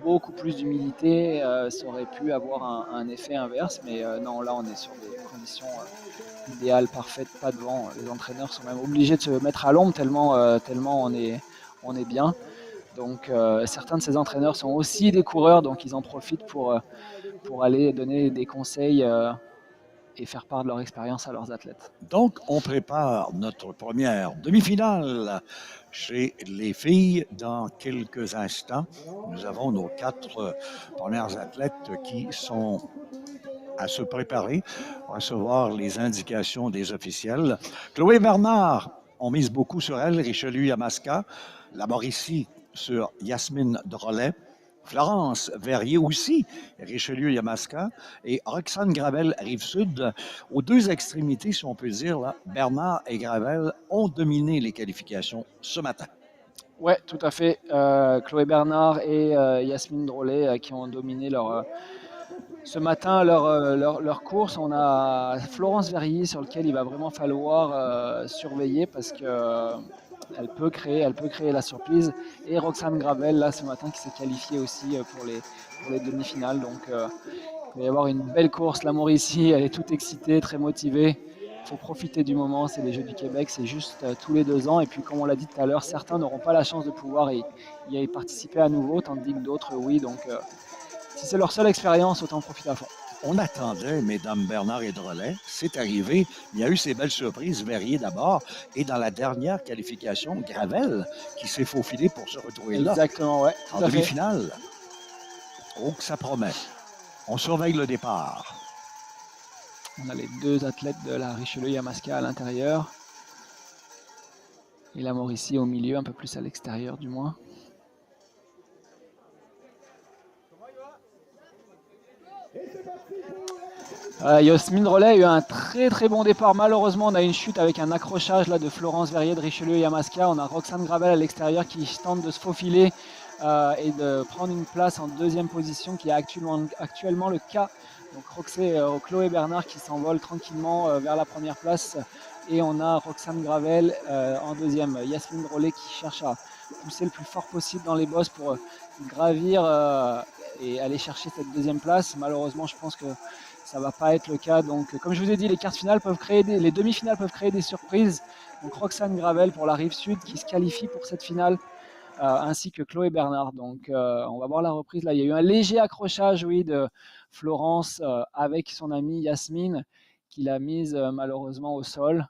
beaucoup plus d'humidité, ça aurait pu avoir un effet inverse. Mais non, là, on est sur des conditions idéales, parfaites, pas de vent. Les entraîneurs sont même obligés de se mettre à l'ombre tellement on est bien. Donc, certains de ces entraîneurs sont aussi des coureurs, donc ils en profitent pour aller donner des conseils et faire part de leur expérience à leurs athlètes. Donc, on prépare notre première demi-finale chez les filles dans quelques instants. Nous avons nos 4 premières athlètes qui sont à se préparer, recevoir les indications des officiels. Chloé Bernard, on mise beaucoup sur elle, Richelieu-Yamaska, la Mauricie sur Yasmine Drolet, Florence Verrier aussi, Richelieu-Yamaska, et Roxane Gravel, Rive-Sud. Aux 2 extrémités, si on peut dire, là, Bernard et Gravel ont dominé les qualifications ce matin. Oui, tout à fait. Chloé Bernard et Yasmine Drolet qui ont dominé ce matin leur course. On a Florence Verrier sur lequel il va vraiment falloir surveiller parce que elle peut créer la surprise. Et Roxane Gravel, là, ce matin, qui s'est qualifiée aussi pour les demi-finales. Donc, il va y avoir une belle course. La Mauricie, elle est toute excitée, très motivée. Il faut profiter du moment. C'est les Jeux du Québec, c'est juste tous les 2 ans. Et puis, comme on l'a dit tout à l'heure, certains n'auront pas la chance de pouvoir y participer à nouveau, tandis que d'autres, oui. Donc, si c'est leur seule expérience, autant profiter à fond. On attendait Mesdames Bernard et Drolet. C'est arrivé. Il y a eu ces belles surprises. Verrier d'abord. Et dans la dernière qualification, Gravel qui s'est faufilé pour se retrouver là. Exactement, ouais, En tout à fait. demi-finale. Oh, que ça promet. On surveille le départ. On a les deux athlètes de la Richelieu-Yamaska à l'intérieur. Et la Mauricie au milieu, un peu plus à l'extérieur du moins. Yasmine Drolet a eu un très bon départ. Malheureusement, on a une chute avec un accrochage là, de Florence Verrier de Richelieu-Yamaska. On a Roxane Gravel à l'extérieur qui tente de se faufiler et de prendre une place en deuxième position, qui est actuellement le cas. Donc Chloé Bernard qui s'envole tranquillement vers la première place. Et on a Roxane Gravel en deuxième. Yasmine Drolet qui cherche à pousser le plus fort possible dans les bosses pour gravir et aller chercher cette deuxième place. Malheureusement, je pense que ça ne va pas être le cas. Donc, comme je vous ai dit, les demi-finales peuvent créer des surprises. Donc, Roxane Gravel pour la rive sud qui se qualifie pour cette finale, ainsi que Chloé Bernard. Donc, on va voir la reprise. Là, il y a eu un léger accrochage, oui, de Florence avec son amie Yasmine, qui l'a mise malheureusement au sol.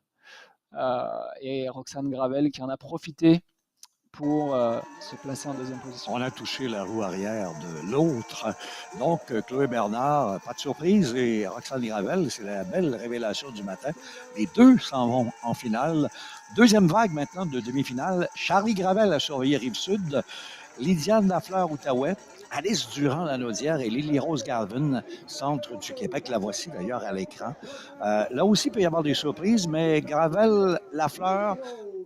Et Roxane Gravel qui en a profité pour se placer en deuxième position. On a touché la roue arrière de l'autre. Donc, Chloé Bernard, pas de surprise, et Roxane Gravel, c'est la belle révélation du matin. Les deux s'en vont en finale. Deuxième vague maintenant de demi-finale. Charlie Gravel a surveillé Rive-Sud. Lydiane Lafleur-Outaouais. Alice Durand-Lanaudière et Lily-Rose Galvin, centre du Québec. La voici d'ailleurs à l'écran. Là aussi, il peut y avoir des surprises, mais Gravel, Lafleur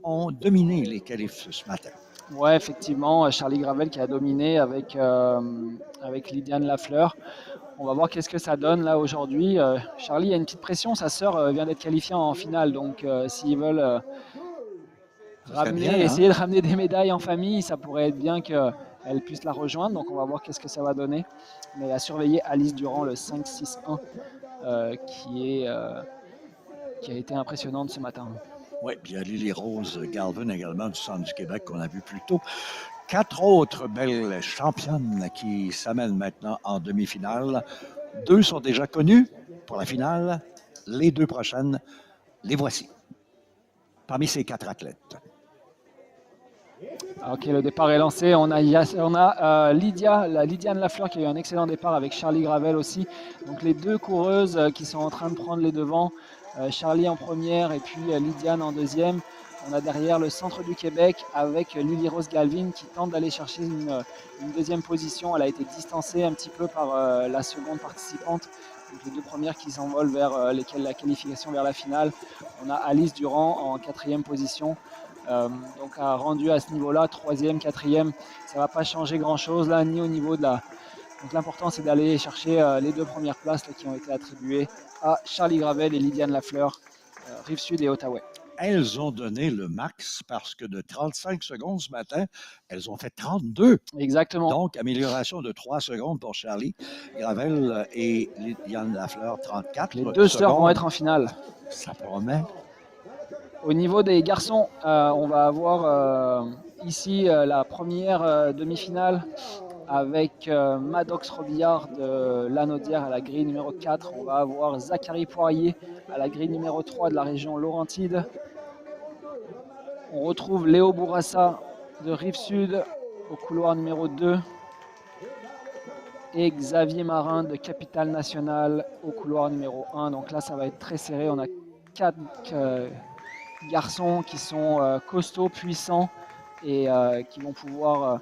ont dominé les qualifs ce matin. Ouais, effectivement, Charlie Gravel qui a dominé avec Lydiane Lafleur. On va voir qu'est-ce que ça donne là aujourd'hui. Charlie a une petite pression, sa sœur vient d'être qualifiée en finale, donc s'ils veulent essayer de ramener des médailles en famille, ça pourrait être bien qu'elle puisse la rejoindre. Donc on va voir qu'est-ce que ça va donner. Mais à surveiller Alice Durand, le 5-6-1, qui a été impressionnante ce matin. Oui, puis il y a Lily-Rose Galvin également du centre du Québec qu'on a vu plus tôt. 4 autres belles championnes qui s'amènent maintenant en demi-finale. 2 sont déjà connues pour la finale. Les 2 prochaines, les voici. Parmi ces 4 athlètes. Ok, le départ est lancé. On a Lydiane Lafleur qui a eu un excellent départ avec Charlie Gravel aussi. Donc les deux coureuses qui sont en train de prendre les devants. Charlie en première et puis Lydiane en deuxième. On a derrière le centre du Québec avec Lily-Rose Galvin qui tente d'aller chercher une deuxième position. Elle a été distancée un petit peu par la seconde participante. Donc les deux premières qui s'envolent vers lesquelles la qualification vers la finale. On a Alice Durand en quatrième position. Donc a rendu à ce niveau-là, troisième, quatrième. Ça ne va pas changer grand-chose là, ni au niveau de la... Donc l'important c'est d'aller chercher les deux premières places là, qui ont été attribuées à Charlie Gravel et Lydiane Lafleur, Rive-Sud et Outaouais. Elles ont donné le max parce que de 35 secondes ce matin, elles ont fait 32. Exactement. Donc, amélioration de 3 secondes pour Charlie Gravel et Lydiane Lafleur, 34 Les deux sœurs vont être en finale. Ça promet. Au niveau des garçons, on va avoir ici la première demi-finale avec Maddox Robillard de Lanaudière à la grille numéro 4. On va avoir Zachary Poirier à la grille numéro 3 de la région Laurentide. On retrouve Léo Bourassa de Rive-Sud au couloir numéro 2. Et Xavier Marin de Capitale Nationale au couloir numéro 1. Donc là, ça va être très serré. On a 4 garçons qui sont costauds, puissants et qui vont pouvoir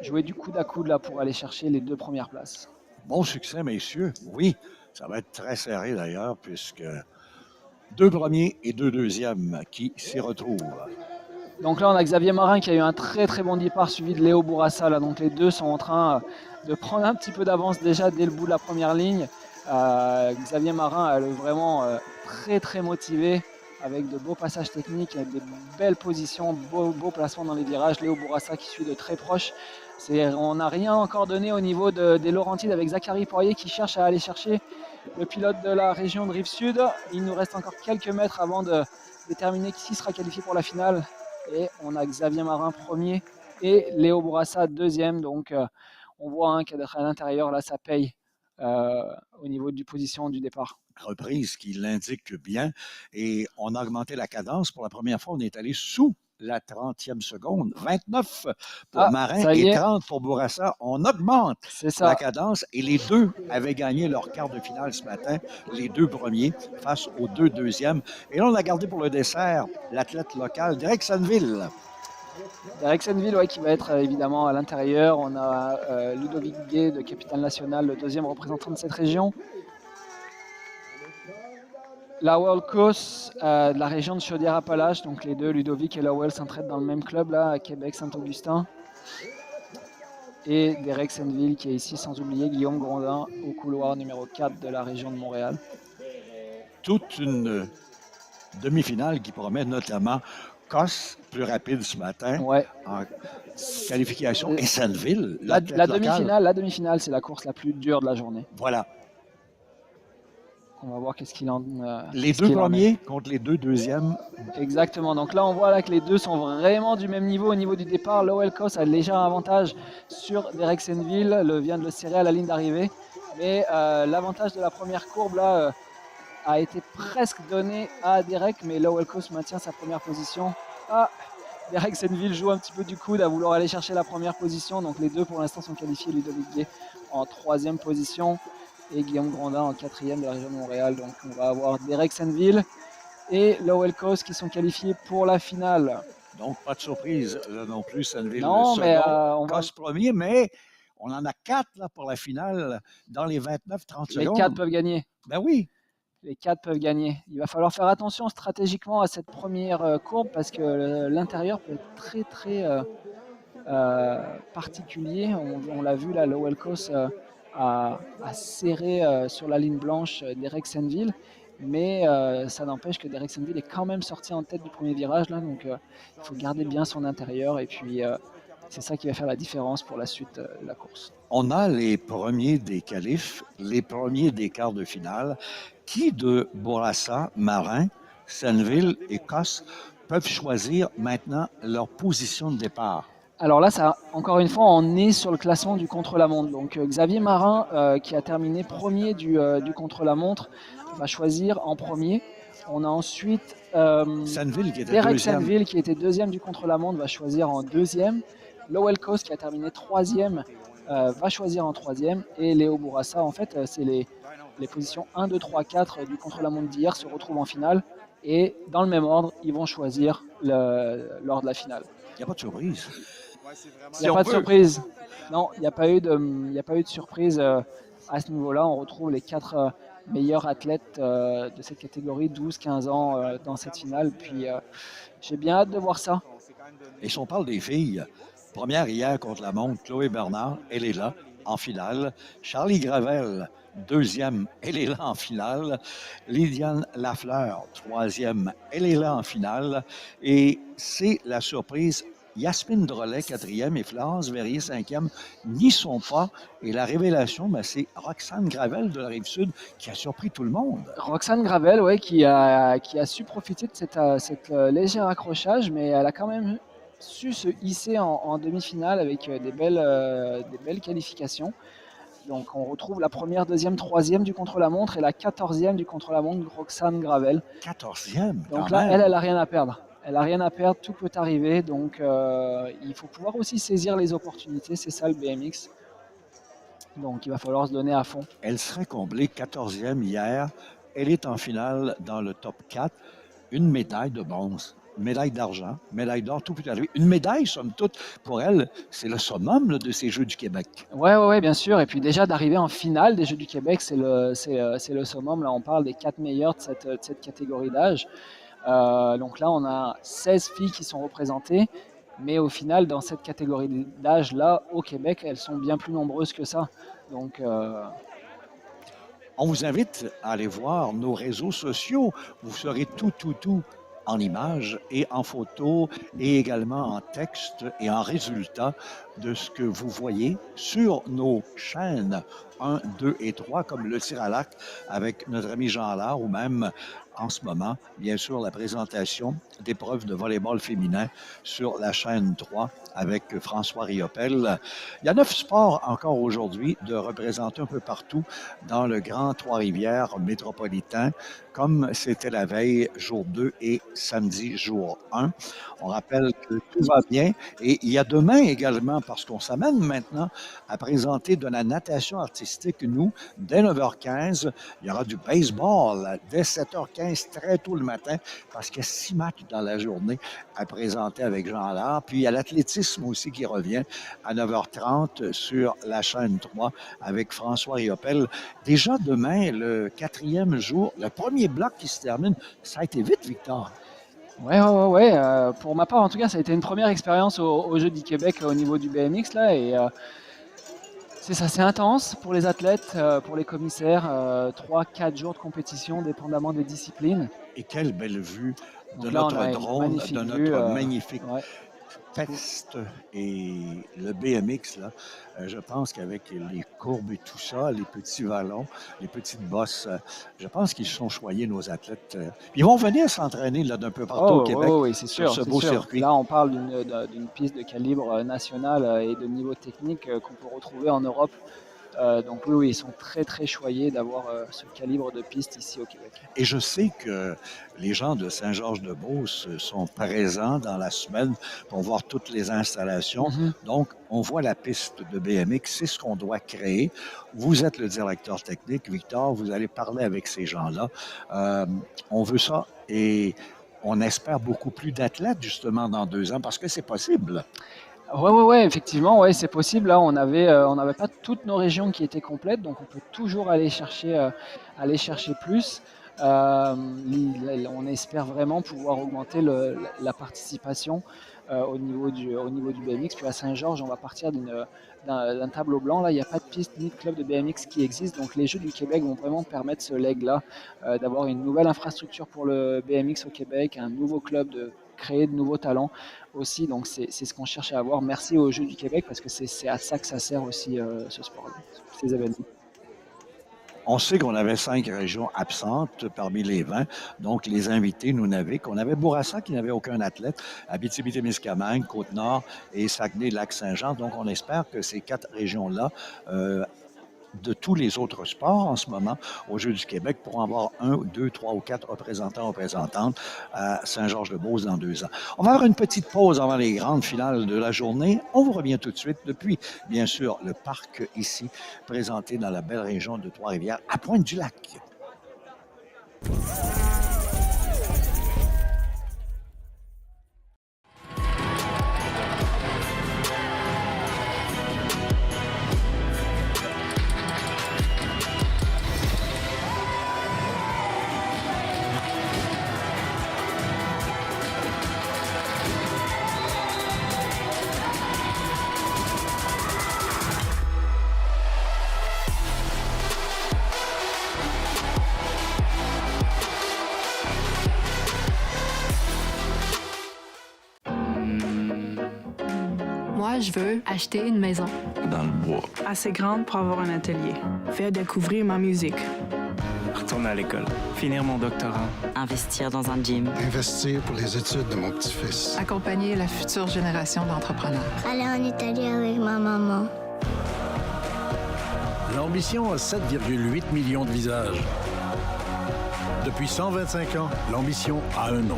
jouer du coude à coude là, pour aller chercher les deux premières places. Bon succès, messieurs. Oui, ça va être très serré d'ailleurs, puisque 2 premiers et 2 deuxièmes qui s'y retrouvent. Donc là, on a Xavier Marin qui a eu un très bon départ, suivi de Léo Bourassa. Là. Donc les deux sont en train de prendre un petit peu d'avance déjà dès le bout de la première ligne. Xavier Marin elle est vraiment très motivé, avec de beaux passages techniques, des belles positions, beaux placements dans les virages. Léo Bourassa qui suit de très proche. On n'a rien encore donné au niveau des Laurentides avec Zachary Poirier qui cherche à aller chercher le pilote de la région de Rive-Sud. Il nous reste encore quelques mètres avant de déterminer qui sera qualifié pour la finale. Et on a Xavier Marin premier et Léo Bourassa deuxième. Donc on voit qu'à l'intérieur, là, ça paye euh, au niveau du position du départ. Reprise qui l'indique bien. Et on a augmenté la cadence. Pour la première fois, on est allé sous la 30e seconde. 29 pour Ah, Marin ça y et est, 30 pour Bourassa. On augmente c'est la ça. cadence et les deux avaient gagné leur quart de finale ce matin, les deux premiers face aux deux deuxièmes. Et là, on a gardé pour le dessert l'athlète local d'Ericksonville. Ericksonville, ouais, qui va être évidemment à l'intérieur. On a Ludovic Gay de Capitale Nationale, le deuxième représentant de cette région. Lowell Coast de la région de Chaudière-Appalaches, donc les deux, Ludovic et Lowell, s'entraident dans le même club là, à Québec-Saint-Augustin. Et d'Ericksonville qui est ici, sans oublier Guillaume Grondin au couloir numéro 4 de la région de Montréal. Toute une demi-finale qui promet notamment Cosse, plus rapide ce matin, Ouais. en qualification, et Sainte-Ville, la demi-finale, c'est la course la plus dure de la journée. Voilà. On va voir qu'est-ce qu'il en les deux premiers contre les deux deuxièmes. Exactement. Donc là, on voit là que les deux sont vraiment du même niveau au niveau du départ. Lowell Coast a déjà un avantage sur Ericksonville, vient de le serrer à la ligne d'arrivée. Mais l'avantage de la première courbe là a été presque donné à Derek, mais Lowell Coast maintient sa première position. Ericksonville joue un petit peu du coude à vouloir aller chercher la première position. Donc les deux pour l'instant sont qualifiés. Ludovic Gay en 3e position et Guillaume Grondin en 4e de la région de Montréal. Donc on va avoir Ericksonville et Lowell Coast qui sont qualifiés pour la finale. Donc pas de surprise là non plus, Sainte-Ville non, le mais second, Cosse premier, mais on en a 4 là, pour la finale dans les 29-30 secondes. Les 4 peuvent gagner. Ben oui. Les 4 peuvent gagner. Il va falloir faire attention stratégiquement à cette première courbe parce que l'intérieur peut être très très particulier. On l'a vu là, Lowell Coast a serré sur la ligne blanche d'Ericksonville, mais ça n'empêche que Ericksonville est quand même sorti en tête du premier virage là, donc il faut garder bien son intérieur et puis c'est ça qui va faire la différence pour la suite de la course. On a les premiers des qualifs, les premiers des quarts de finale, qui de Bourassa, Marin, Sainte-Ville et Cosse peuvent choisir maintenant leur position de départ. Alors là, ça, encore une fois, on est sur le classement du contre-la-montre. Donc Xavier Marin, qui a terminé premier du contre-la-montre, va choisir en premier. On a ensuite Sainte-Ville qui était Ericksonville qui était deuxième du contre-la-montre va choisir en deuxième. Lowell Coast qui a terminé troisième va choisir en troisième. Et Léo Bourassa, en fait, c'est les positions 1, 2, 3, 4 du contre-la-montre d'hier se retrouvent en finale. Et dans le même ordre, ils vont choisir lors de la finale. Il n'y a pas de surprise. Il n'y a pas de surprise. Non, il n'y a pas eu de surprise à ce niveau-là. On retrouve les 4 meilleurs athlètes de cette catégorie, 12-15 ans dans cette finale. Puis j'ai bien hâte de voir ça. Et si on parle des filles, première hier contre la montre, Chloé Bernard, elle est là en finale. Charlie Gravel, deuxième, elle est là en finale. Lydiane Lafleur, troisième, elle est là en finale. Et c'est la surprise. Yasmine Drolet, quatrième, et Florence Verrier, cinquième, n'y sont pas. Et la révélation, c'est Roxane Gravel de la Rive-Sud qui a surpris tout le monde. Roxane Gravel, ouais, qui a su profiter de cette léger accrochage, mais elle a quand même su se hisser en demi-finale avec des belles qualifications. Donc on retrouve la première, deuxième, troisième du contre-la-montre et la 14e du contre-la-montre, Roxane Gravel. 14e. Donc là, elle n'a rien à perdre. Elle n'a rien à perdre, tout peut arriver. Donc il faut pouvoir aussi saisir les opportunités, c'est ça le BMX. Donc il va falloir se donner à fond. Elle serait comblée 14e hier. Elle est en finale dans le top 4. Une médaille de bronze, une médaille d'argent, médaille d'or, tout peut arriver. Une médaille, somme toute, pour elle, c'est le summum là, de ces Jeux du Québec. Ouais, bien sûr. Et puis déjà d'arriver en finale des Jeux du Québec, c'est le summum. Là, on parle des 4 meilleurs de cette catégorie d'âge. Donc là, on a 16 filles qui sont représentées. Mais au final, dans cette catégorie d'âge-là, au Québec, elles sont bien plus nombreuses que ça. Donc, on vous invite à aller voir nos réseaux sociaux. Vous serez tout en images et en photos et également en texte et en résultats. de ce que vous voyez sur nos chaînes 1, 2 et 3, comme le tir à l'arc avec notre ami Jean Allard, ou même en ce moment, bien sûr, la présentation d'épreuves de volleyball féminin sur la chaîne 3 avec François Riopel. Il y a 9 sports encore aujourd'hui de représenter un peu partout dans le Grand Trois-Rivières métropolitain, comme c'était la veille, jour 2 et samedi, jour 1. On rappelle que tout va bien. Et il y a demain également, parce qu'on s'amène maintenant à présenter de la natation artistique, nous, dès 9h15. Il y aura du baseball dès 7h15, très tôt le matin, parce qu'il y a 6 matchs dans la journée à présenter avec Jean Allard. Puis il y a l'athlétisme aussi qui revient à 9h30 sur la chaîne 3 avec François Riopel. Déjà demain, le 4e jour, le premier bloc qui se termine, ça a été vite, Victor. Ouais. Pour ma part, en tout cas, ça a été une première expérience aux Jeux du Québec au niveau du BMX là, et c'est intense pour les athlètes, pour les commissaires. 3-4 jours de compétition, dépendamment des disciplines. Et quelle belle vue de Donc là, on notre a une drone, magnifique de vue. notre magnifique Ouais. test et le BMX, là, je pense qu'avec les courbes et tout ça, les petits vallons, les petites bosses, je pense qu'ils sont choyés, nos athlètes. Ils vont venir s'entraîner là, d'un peu partout au Québec Oui, c'est sur sûr, ce c'est beau sûr. circuit. Là, on parle d'une piste de calibre national et de niveau technique qu'on peut retrouver en Europe. Donc oui, ils sont très très choyés d'avoir ce calibre de piste ici au Québec. Et je sais que les gens de Saint-Georges-de-Beauce sont présents dans la semaine pour voir toutes les installations. Donc, on voit la piste de BMX, c'est ce qu'on doit créer. Vous êtes le directeur technique, Victor, vous allez parler avec ces gens-là. On veut ça et on espère beaucoup plus d'athlètes justement dans 2 ans parce que c'est possible. Ouais, effectivement, ouais, c'est possible. Là, on n'avait pas toutes nos régions qui étaient complètes, donc on peut toujours aller chercher plus. On espère vraiment pouvoir augmenter la participation au niveau du BMX. Puis à Saint-Georges, on va partir d'un tableau blanc. Là, il n'y a pas de piste ni de club de BMX qui existe. Donc les Jeux du Québec vont vraiment permettre ce leg-là, d'avoir une nouvelle infrastructure pour le BMX au Québec, un nouveau club, de créer de nouveaux talents aussi. Donc c'est ce qu'on cherche à avoir. Merci aux Jeux du Québec parce que c'est à ça que ça sert aussi, ce sport-là, ces événements. On sait qu'on avait 5 régions absentes parmi les 20. Donc, les invités, nous n'avaient qu'on avait Bourassa qui n'avait aucun athlète, Abitibi-Témiscamingue, Côte-Nord et Saguenay-Lac-Saint-Jean. Donc, on espère que ces 4 régions-là, de tous les autres sports en ce moment aux Jeux du Québec pour avoir 1, 2, 3 ou 4 représentantes à Saint-Georges-de-Beauce dans 2 ans. On va avoir une petite pause avant les grandes finales de la journée. On vous revient tout de suite depuis, bien sûr, le parc ici, présenté dans la belle région de Trois-Rivières, à Pointe-du-Lac. Moi, je veux acheter une maison. Dans le bois. Assez grande pour avoir un atelier. Faire découvrir ma musique. Retourner à l'école. Finir mon doctorat. Investir dans un gym. Investir pour les études de mon petit-fils. Accompagner la future génération d'entrepreneurs. Aller en Italie avec ma maman. L'ambition a 7,8 millions de visages. Depuis 125 ans, l'ambition a un nom.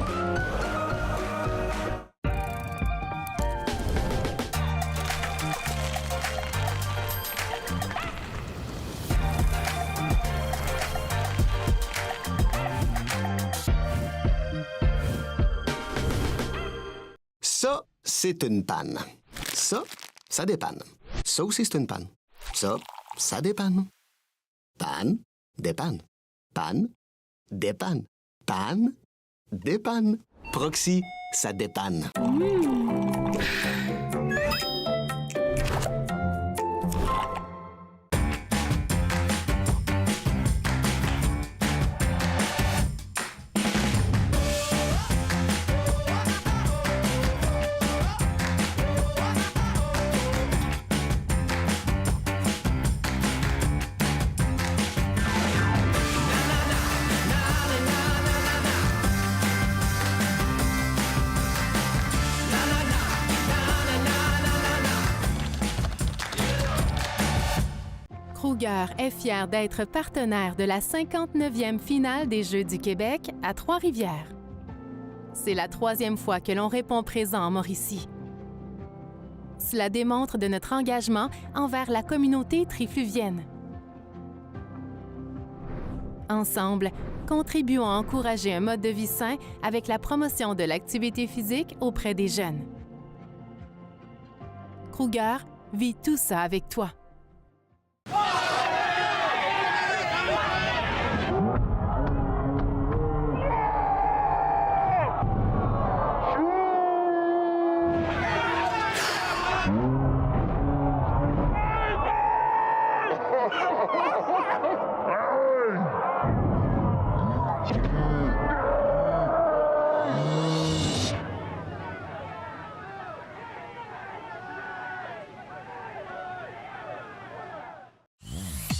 Ça, c'est une panne. Ça dépanne. Ça aussi, c'est une panne. Ça dépanne. Panne, dépanne. Panne, dépanne. Panne, dépanne. Proxy, ça dépanne. Kruger est fier d'être partenaire de la 59e finale des Jeux du Québec à Trois-Rivières. C'est la 3e fois que l'on répond présent en Mauricie. Cela démontre de notre engagement envers la communauté trifluvienne. Ensemble, contribuons à encourager un mode de vie sain avec la promotion de l'activité physique auprès des jeunes. Kruger vit tout ça avec toi.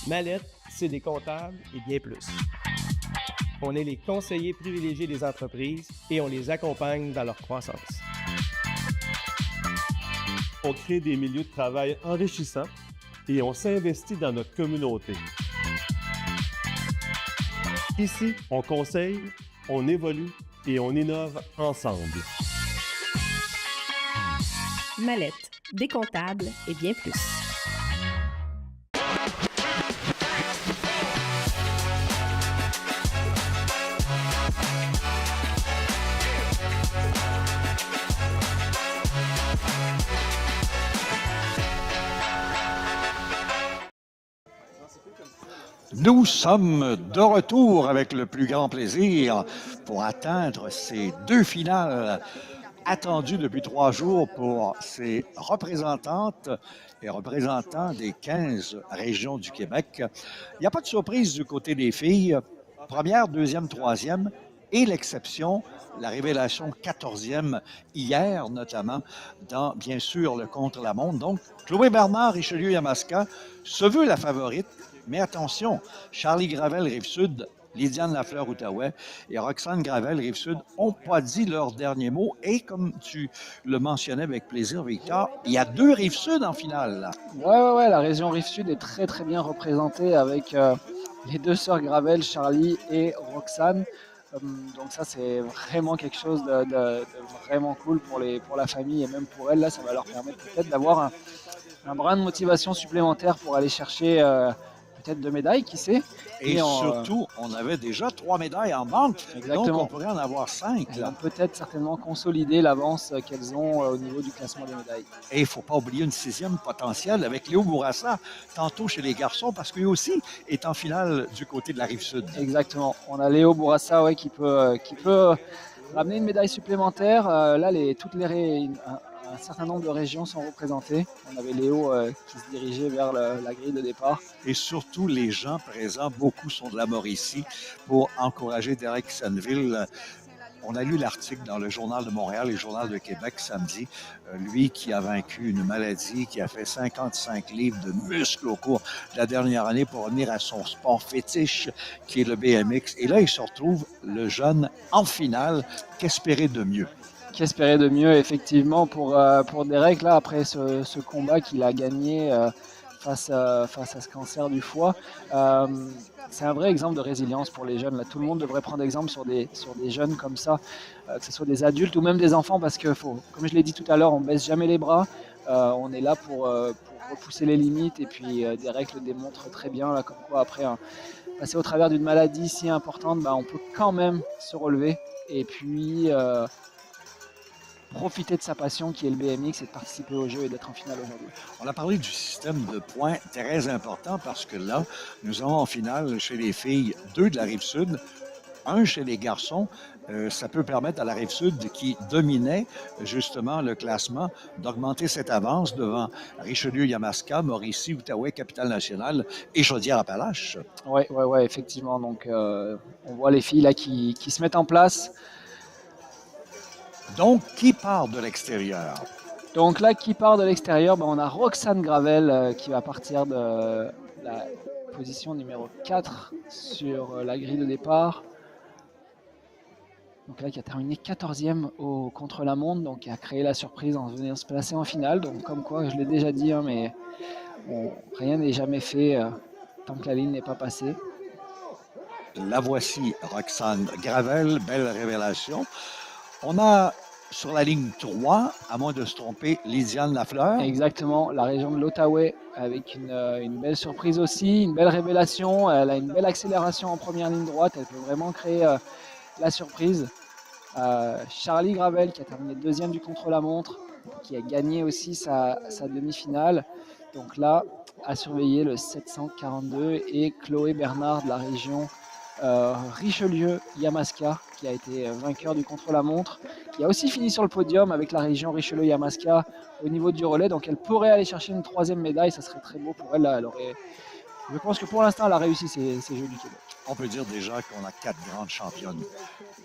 Mallette, c'est des comptables et bien plus. On est les conseillers privilégiés des entreprises et on les accompagne dans leur croissance. On crée des milieux de travail enrichissants et on s'investit dans notre communauté. Ici, on conseille, on évolue et on innove ensemble. Mallette, des comptables et bien plus. Nous sommes de retour avec le plus grand plaisir pour atteindre ces 2 finales attendues depuis 3 jours pour ces représentantes et représentants des 15 régions du Québec. Il n'y a pas de surprise du côté des filles. Première, deuxième, troisième et l'exception, la révélation 14e hier notamment dans, bien sûr, le contre-la-montre. Donc, Chloé Bernard, Richelieu-Yamaska se veut la favorite. Mais attention, Charlie Gravel, Rive-Sud, Lydiane Lafleur-Outaouais et Roxane Gravel, Rive-Sud, n'ont pas dit leur dernier mot. Et comme tu le mentionnais avec plaisir, Victor, il y a 2 Rive-Sud en finale. Ouais, la région Rive-Sud est très très bien représentée avec les 2 sœurs Gravel, Charlie et Roxane. Donc ça, c'est vraiment quelque chose de vraiment cool pour la famille et même pour elles. Là, ça va leur permettre peut-être d'avoir un brin de motivation supplémentaire pour aller chercher peut-être 2 médailles, qui sait. Et surtout, on avait déjà 3 médailles en banque. Exactement. Donc, on pourrait en avoir 5. Elles ont peut-être certainement consolider l'avance qu'elles ont au niveau du classement des médailles. Et il ne faut pas oublier une 6e potentielle avec Léo Bourassa, tantôt chez les garçons, parce que lui aussi est en finale du côté de la Rive-Sud. Exactement. On a Léo Bourassa qui peut ramener une médaille supplémentaire. Là, un certain nombre de régions sont représentées. On avait Léo qui se dirigeait vers la grille de départ. Et surtout, les gens présents, beaucoup sont de la Mauricie pour encourager Derek Senneville. On a lu l'article dans le Journal de Montréal et le Journal de Québec samedi. Lui qui a vaincu une maladie, qui a fait 55 livres de muscles au cours de la dernière année pour revenir à son sport fétiche qui est le BMX. Et là, il se retrouve, le jeune, en finale. Qu'espérer de mieux? Qu'espérer de mieux, effectivement, pour Derek, là, après ce combat qu'il a gagné face à ce cancer du foie. C'est un vrai exemple de résilience pour les jeunes. Là, tout le monde devrait prendre exemple sur des jeunes comme ça, que ce soit des adultes ou même des enfants, parce que, comme je l'ai dit tout à l'heure, on ne baisse jamais les bras. On est là pour repousser les limites. Et puis, Derek le démontre très bien, là, comme quoi, après passer au travers d'une maladie si importante, on peut quand même se relever. Et puis... profiter de sa passion qui est le BMX et de participer au jeu et d'être en finale aujourd'hui. On a parlé du système de points très important parce que là, nous avons en finale chez les filles 2 de la Rive-Sud, 1 chez les garçons. Ça peut permettre à la Rive-Sud qui dominait justement le classement d'augmenter cette avance devant Richelieu-Yamaska, Mauricie, Outaouais, Capitale-Nationale et Chaudière-Appalaches. Oui, effectivement. Donc, on voit les filles là qui se mettent en place. Donc, qui part de l'extérieur? Donc là, qui part de l'extérieur? On a Roxane Gravel qui va partir de la position numéro 4 sur la grille de départ. Donc là, qui a terminé 14e au contre-la-montre, donc qui a créé la surprise en venant se placer en finale. Donc comme quoi, je l'ai déjà dit, mais rien n'est jamais fait tant que la ligne n'est pas passée. La voici, Roxane Gravel, belle révélation. On a sur la ligne 3, à moins de se tromper, Lydiane Lafleur. Exactement, la région de l'Outaouais avec une belle surprise aussi, une belle révélation. Elle a une belle accélération en première ligne droite, elle peut vraiment créer la surprise. Charlie Gravel qui a terminé deuxième du contre-la-montre, qui a gagné aussi sa demi-finale. Donc là, à surveiller le 742 et Chloé Bernard de la région Richelieu-Yamaska qui a été vainqueur du contre-la-montre, qui a aussi fini sur le podium avec la région Richelieu-Yamaska au niveau du relais. Donc elle pourrait aller chercher une troisième médaille, ça serait très beau pour elle. Là, je pense que pour l'instant, elle a réussi ces Jeux du Québec. On peut dire déjà qu'on a 4 grandes championnes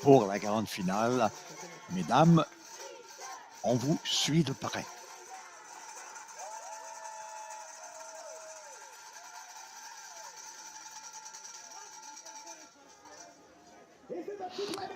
pour la grande finale. Mesdames, on vous suit de près.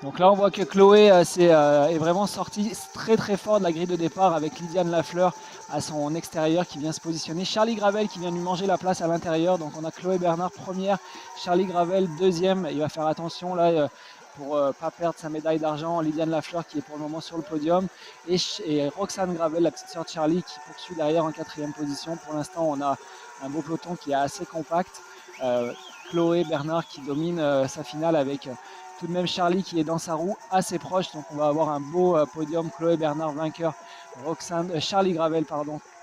Donc là, on voit que Chloé est vraiment sortie très très fort de la grille de départ avec Lydiane Lafleur à son extérieur qui vient se positionner. Charlie Gravel qui vient lui manger la place à l'intérieur. Donc on a Chloé Bernard première, Charlie Gravel deuxième. Il va faire attention là pour ne pas perdre sa médaille d'argent. Lydiane Lafleur qui est pour le moment sur le podium. Et Roxane Gravel, la petite sœur de Charlie, qui poursuit derrière en quatrième position. Pour l'instant, on a un beau peloton qui est assez compact. Chloé Bernard qui domine sa finale avec tout de même Charlie qui est dans sa roue assez proche. Donc on va avoir un beau podium. Chloé Bernard vainqueur, Charlie Gravel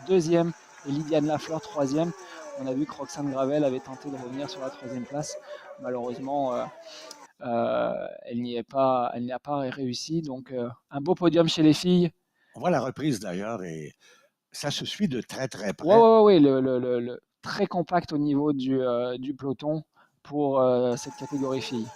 deuxième et Lydiane Lafleur troisième. On a vu que Roxane Gravel avait tenté de revenir sur la troisième place. Malheureusement, elle n'y a pas réussi. Donc un beau podium chez les filles. On voit la reprise d'ailleurs et ça se suit de très très près. Oui, le très compact au niveau du peloton pour cette catégorie filles.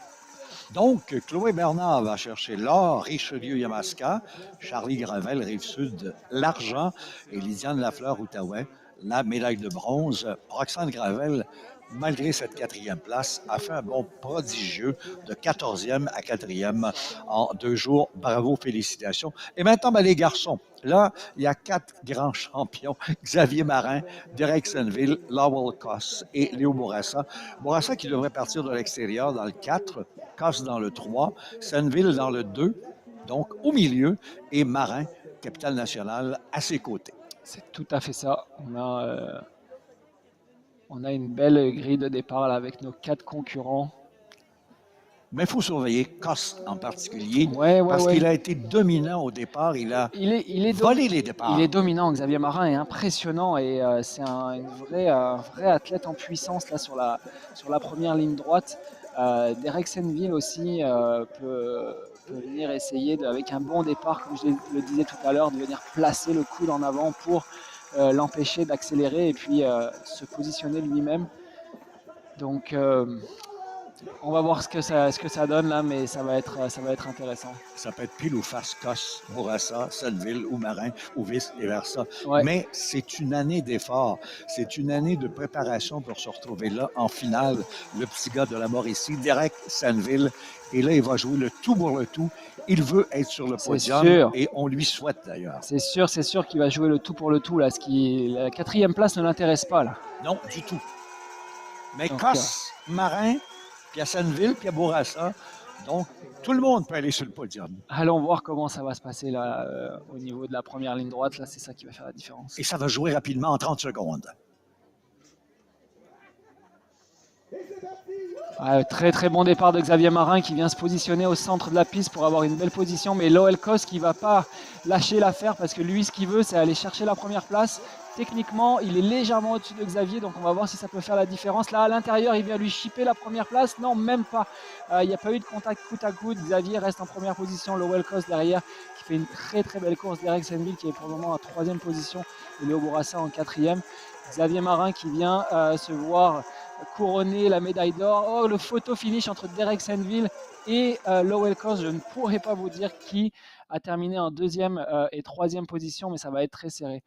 Donc, Chloé Bernard va chercher l'or, Richelieu-Yamaska, Charlie Gravel, Rive-Sud, l'argent et Lydiane Lafleur, Outaouais, la médaille de bronze. Roxane Gravel, malgré cette quatrième place, a fait un bond prodigieux de 14e à 4e en 2 jours. Bravo, félicitations. Et maintenant, les garçons. Là, il y a 4 grands champions. Xavier Marin, Derek Senville, Lowell Koss et Léo Bourassa. Bourassa qui devrait partir de l'extérieur dans le 4, Koss dans le 3, Senville dans le 2, donc au milieu, et Marin, capitale nationale, à ses côtés. C'est tout à fait ça. On a une belle grille de départ là, avec nos 4 concurrents. Mais il faut surveiller Koss en particulier, parce qu'il a été dominant au départ. Il a volé les départs. Il est dominant. Xavier Marin est impressionnant et c'est un vrai athlète en puissance là, sur la première ligne droite. Derek Senville aussi peut venir essayer, avec un bon départ, comme je le disais tout à l'heure, de venir placer le coude en avant pour l'empêcher d'accélérer et puis se positionner lui-même. Donc on va voir ce que ça donne là, mais ça va être intéressant. Ça peut être pile ou face, Koss, Bourassa, Senville ou Marin ou vice-versa. Mais c'est une année d'effort. C'est une année de préparation pour se retrouver là en finale. Le petit gars de la Mauricie, Derek Senville. Et là, il va jouer le tout pour le tout. Il veut être sur le podium et on lui souhaite d'ailleurs. C'est sûr qu'il va jouer le tout pour le tout. Là. La 4e place ne l'intéresse pas. Là. Non, du tout. Mais Koss, Marin, puis à Senville, puis à Bourassa. Donc, tout le monde peut aller sur le podium. Allons voir comment ça va se passer là, au niveau de la première ligne droite. Là, c'est ça qui va faire la différence. Et ça va jouer rapidement en 30 secondes. Très très bon départ de Xavier Marin qui vient se positionner au centre de la piste pour avoir une belle position. Mais Lowell Koss qui ne va pas lâcher l'affaire parce que lui, ce qu'il veut, c'est aller chercher la première place. Techniquement, il est légèrement au-dessus de Xavier, donc on va voir si ça peut faire la différence. Là, à l'intérieur, il vient lui chipper la première place. Non, même pas. Il n'y a pas eu de contact côte à côte. Xavier reste en première position. Lowell Koss derrière, qui fait une très très belle course. Derek Senville qui est pour le moment en 3e position et Léo Bourassa en 4e. Xavier Marin qui vient se voir couronner la médaille d'or. Oh, le photo finish entre Derek Senville et Lowell Koss. Je ne pourrais pas vous dire qui a terminé en 2e et 3e position, mais ça va être très serré.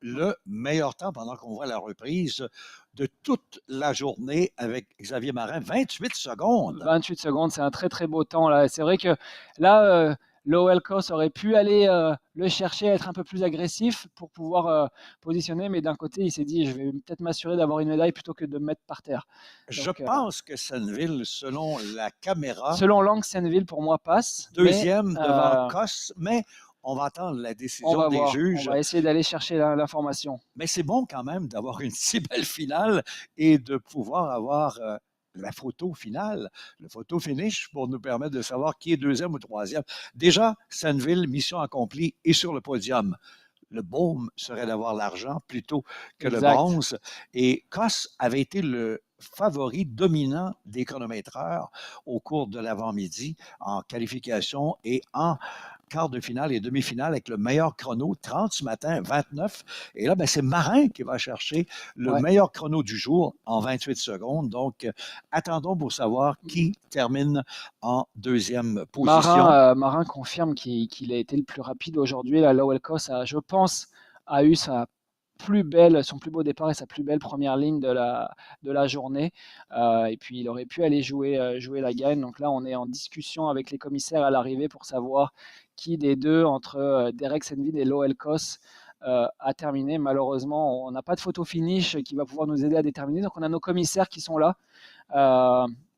Le meilleur temps pendant qu'on voit la reprise de toute la journée avec Xavier Marin, 28 secondes. 28 secondes, c'est un très très beau temps. Là. C'est vrai que là, l'OL-COS aurait pu aller le chercher, être un peu plus agressif pour pouvoir positionner, mais d'un côté, il s'est dit, je vais peut-être m'assurer d'avoir une médaille plutôt que de me mettre par terre. Je Donc, pense que Senneville, selon la caméra, selon l'angle, Senneville, pour moi, passe. deuxième mais, devant Cos, mais on va attendre la on décision va des voir. juges. On va essayer d'aller chercher l'information. Mais c'est bon quand même d'avoir une si belle finale et de pouvoir avoir la photo finale, le photo finish pour nous permettre de savoir qui est deuxième ou troisième. Déjà, Senneville, mission accomplie, est sur le podium. Le baume serait d'avoir l'argent plutôt que le bronze. Et Cos avait été le favori dominant des chronométreurs au cours de l'avant-midi en qualification et en quart de finale et demi-finale avec le meilleur chrono, 30 ce matin, 29. Et là, ben, c'est Marin qui va chercher le meilleur chrono du jour en 28 secondes. Donc, attendons pour savoir qui termine en deuxième position. Marin confirme qu'il a été le plus rapide aujourd'hui. L'OL-COS a, je pense, a eu son plus beau départ et sa plus belle première ligne de la journée. Et puis, il aurait pu aller jouer la gagne. Donc là, on est en discussion avec les commissaires à l'arrivée pour savoir qui des deux, entre Derek Senneville et l'OL-COS, a terminé. Malheureusement, on n'a pas de photo finish qui va pouvoir nous aider à déterminer. Donc, on a nos commissaires qui sont là.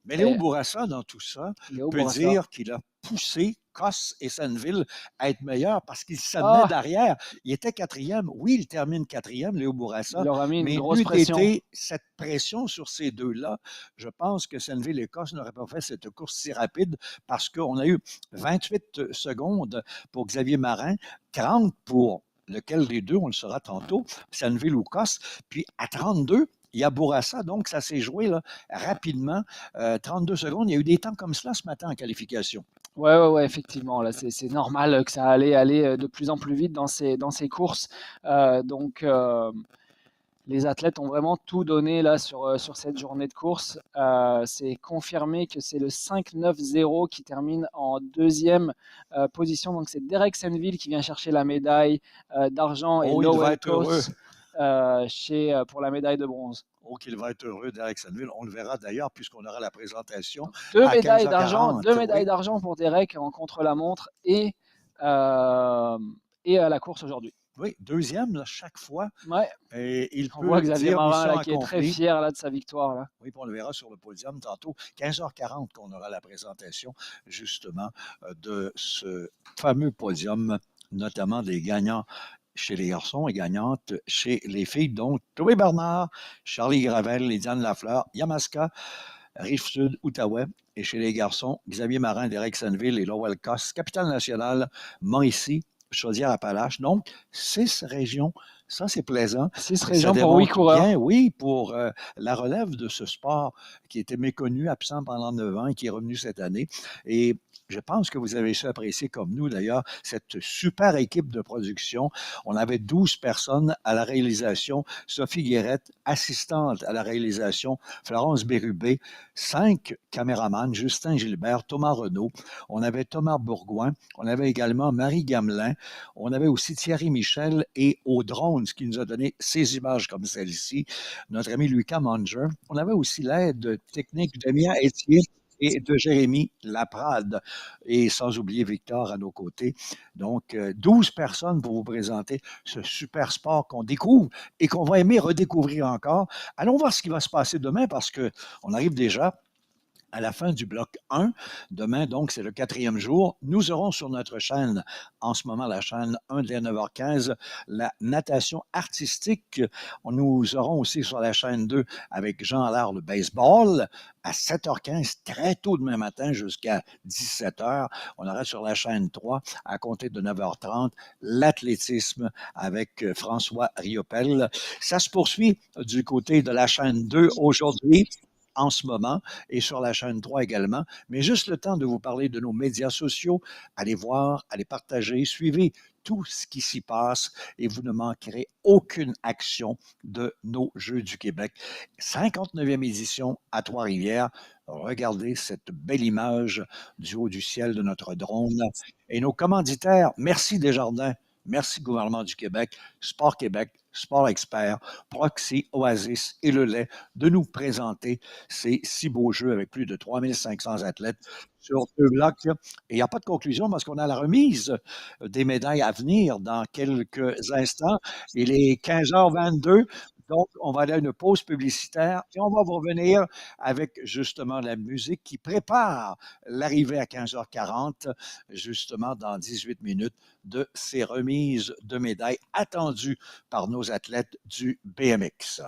Mais Léo Bourassa, dans tout ça, peut dire qu'il a poussé Cos et Senneville à être meilleurs parce qu'il s'amenait derrière. Il était quatrième. Oui, il termine quatrième, Léo Bourassa. Il aura mis une mais grosse pression. Cette pression sur ces deux-là, je pense que Senneville et Cos n'auraient pas fait cette course si rapide parce qu'on a eu 28 secondes pour Xavier Marin, 30 pour lequel des deux, on le saura tantôt, Senneville ou Cos. Puis à 32, il y a Bourassa, donc ça s'est joué là, rapidement. 32 secondes. Il y a eu des temps comme cela ce matin en qualification. Ouais, effectivement. Là, c'est normal que ça allait aller de plus en plus vite dans ces courses. Donc, les athlètes ont vraiment tout donné là sur cette journée de course. C'est confirmé que c'est le 5-9-0 qui termine en deuxième position. Donc, c'est Derek Senneville qui vient chercher la médaille d'argent et l'OL-COS pour la médaille de bronze. Oh, qu'il va être heureux, Derek Senneville. On le verra d'ailleurs puisqu'on aura la présentation. Deux médailles d'argent pour Derek en contre-la-montre et à la course aujourd'hui. Oui, deuxième là, chaque fois. Ouais. Et on voit Xavier Marin là, qui est très fier là, de sa victoire. Là. Oui, puis on le verra sur le podium tantôt. 15h40 qu'on aura la présentation justement de ce fameux podium, notamment des gagnants chez les garçons et gagnantes chez les filles, dont Chloé Bernard, Charlie Gravel, Lidiane Lafleur, Yamaska, Rive-Sud, Outaouais, et chez les garçons, Xavier Marin, Derek Senneville et Lowell Coss, capitale nationale, Mauricie, Chaudière-Appalaches. Donc, 6 régions. Ça, c'est plaisant. 6 régions pour 8 coureurs. Bien, oui, pour la relève de ce sport qui était méconnu, absent pendant 9 ans et qui est revenu cette année. Et je pense que vous avez su apprécier, comme nous d'ailleurs, cette super équipe de production. On avait 12 personnes à la réalisation. Sophie Guérette, assistante à la réalisation. Florence Bérubé, 5 caméramans. Justin Gilbert, Thomas Renaud. On avait Thomas Bourgoin. On avait également Marie Gamelin. On avait aussi Thierry Michel et au drone, ce qui nous a donné ces images comme celle-ci. Notre ami Lucas Manger. On avait aussi l'aide technique de Mia Etier et de Jérémy Laprade, et sans oublier Victor à nos côtés. Donc, 12 personnes pour vous présenter ce super sport qu'on découvre et qu'on va aimer redécouvrir encore. Allons voir ce qui va se passer demain parce qu'on arrive déjà à la fin du bloc 1. Demain, donc, c'est le 4e jour. Nous aurons sur notre chaîne, en ce moment, la chaîne 1 dès 9h15, la natation artistique. Nous aurons aussi sur la chaîne 2, avec Jean Allard, le baseball, à 7h15, très tôt demain matin, jusqu'à 17h. On aura sur la chaîne 3, à compter de 9h30, l'athlétisme avec François Riopel. Ça se poursuit du côté de la chaîne 2 aujourd'hui, en ce moment, et sur la chaîne 3 également. Mais juste le temps de vous parler de nos médias sociaux. Allez voir, allez partager, suivez tout ce qui s'y passe et vous ne manquerez aucune action de nos Jeux du Québec. 59e édition à Trois-Rivières. Regardez cette belle image du haut du ciel de notre drone. Et nos commanditaires, merci Desjardins, merci Gouvernement du Québec, Sport Québec, Sport Expert, Proxy, Oasis et Le Lait de nous présenter ces 6 beaux jeux avec plus de 3500 athlètes sur 2 blocs. Et il n'y a pas de conclusion parce qu'on a la remise des médailles à venir dans quelques instants. Il est 15h22. Donc, on va aller à une pause publicitaire et on va vous revenir avec justement la musique qui prépare l'arrivée à 15h40, justement dans 18 minutes, de ces remises de médailles attendues par nos athlètes du BMX.